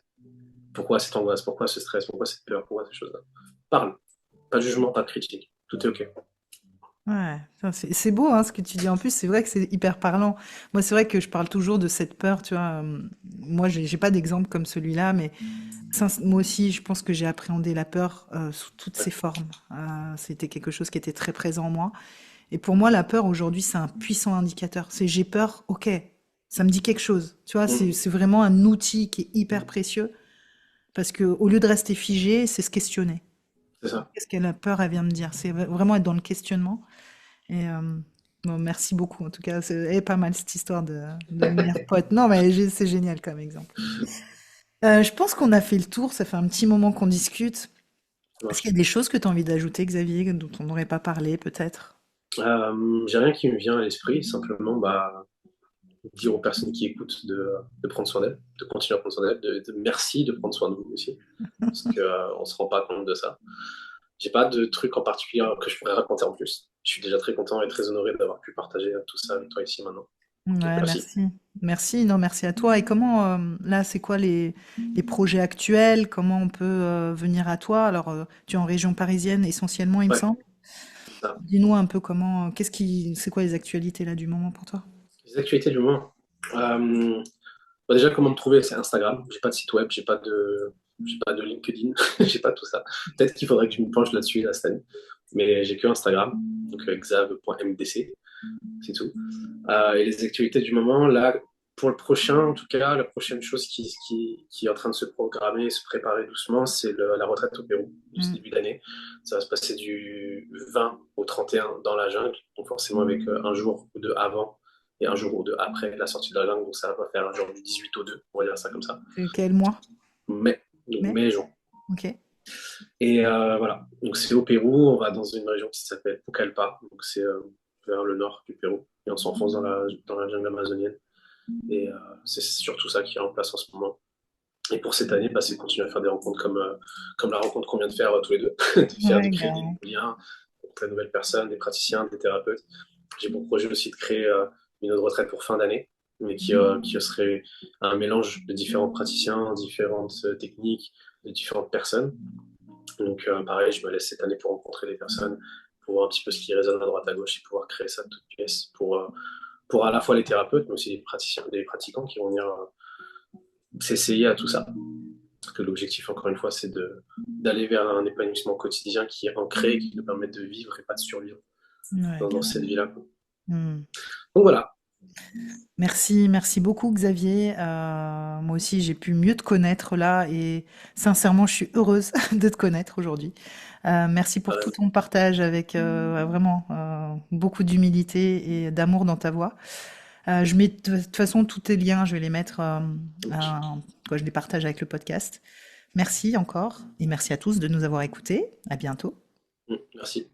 Pourquoi cette angoisse? Pourquoi ce stress? Pourquoi cette peur? Pourquoi ces choses-là? Parle. Pas de jugement, pas de critique. Tout est OK. Ouais, ça, c'est beau hein, ce que tu dis. En plus, c'est vrai que c'est hyper parlant. Moi, c'est vrai que je parle toujours de cette peur, tu vois. Moi, j'ai pas d'exemple comme celui-là, mais moi aussi, je pense que j'ai appréhendé la peur sous toutes Ouais. ses formes. C'était quelque chose qui était très présent en moi. Et pour moi, la peur aujourd'hui, c'est un puissant indicateur. C'est j'ai peur, ok, ça me dit quelque chose. Tu vois, Mmh, c'est vraiment un outil qui est hyper précieux parce que au lieu de rester figé, c'est se questionner. c'est ça. Qu'est-ce que la peur, elle vient me dire? C'est vraiment être dans le questionnement. Et bon, merci beaucoup. En tout cas, elle est pas mal cette histoire de meilleur pote. Non, mais c'est génial comme exemple. Je pense qu'on a fait le tour. Ça fait un petit moment qu'on discute. Ça Est-ce qu'il marche. y a des choses que tu as envie d'ajouter, Xavier, dont on n'aurait pas parlé, peut-être? J'ai rien qui me vient à l'esprit, simplement dire aux personnes qui écoutent de prendre soin d'elles, de continuer à prendre soin d'elles, de merci de prendre soin de vous aussi, parce qu'on ne se rend pas compte de ça. J'ai pas de truc en particulier que je pourrais raconter en plus. Je suis déjà très content et très honoré d'avoir pu partager tout ça avec toi ici maintenant. Donc Ouais, merci. merci. Merci, non, merci à toi. Et comment, là, c'est quoi les projets actuels? Comment on peut venir à toi? Alors, tu es en région parisienne essentiellement, il me Ouais, semble. c'est ça. Dis-nous un peu comment, c'est quoi les actualités là du moment pour toi? Les actualités du moment. Déjà, comment me trouver, c'est Instagram. J'ai pas de site web, j'ai pas de LinkedIn, j'ai pas tout ça. Peut-être qu'il faudrait que tu me penches là-dessus, là, cette année. Mais j'ai que Instagram, donc xav.mdc, c'est tout. Et les actualités du moment, là, pour le prochain, en tout cas, la prochaine chose qui est en train de se programmer, se préparer doucement, c'est la retraite au Pérou, du Mm. début d'année. Ça va se passer du 20 au 31 dans la jungle, donc forcément avec un jour ou deux avant et un jour ou deux après la sortie de la jungle, donc ça va faire un jour du 18 au 2, on va dire ça comme ça. C'est quel mois? Mai, donc Mai? mai, juin. Ok. Et voilà, donc c'est au Pérou, on va dans une région qui s'appelle Pucallpa, donc c'est vers le nord du Pérou, et on s'enfonce dans la jungle amazonienne. Et c'est surtout ça qui est en place en ce moment. Et pour cette année, c'est continuer à faire des rencontres comme la rencontre qu'on vient de faire tous les deux, de Ouais, créer des grave. nouveaux liens, de nouvelles personnes, des praticiens, des thérapeutes. J'ai pour projet aussi de créer une autre retraite pour fin d'année, mais qui serait un mélange de différents praticiens, différentes techniques, de différentes personnes. Donc pareil, je me laisse cette année pour rencontrer des personnes, pour voir un petit peu ce qui résonne à droite à gauche et pouvoir créer ça de toutes pièces pour à la fois les thérapeutes, mais aussi les praticiens, des pratiquants qui vont venir s'essayer à tout ça. Parce que l'objectif, encore une fois, c'est d'aller vers un épanouissement quotidien qui est ancré, qui nous permet de vivre et pas de survivre Ouais, dans grave. cette vie-là. Mm. Donc voilà. Merci, merci beaucoup Xavier. Moi aussi, j'ai pu mieux te connaître là et sincèrement, je suis heureuse de te connaître aujourd'hui. Merci pour tout ton partage avec vraiment beaucoup d'humilité et d'amour dans ta voix. Je mets de toute façon tous tes liens, je vais les mettre, je les partage avec le podcast. Merci encore et merci à tous de nous avoir écoutés. À bientôt. Merci.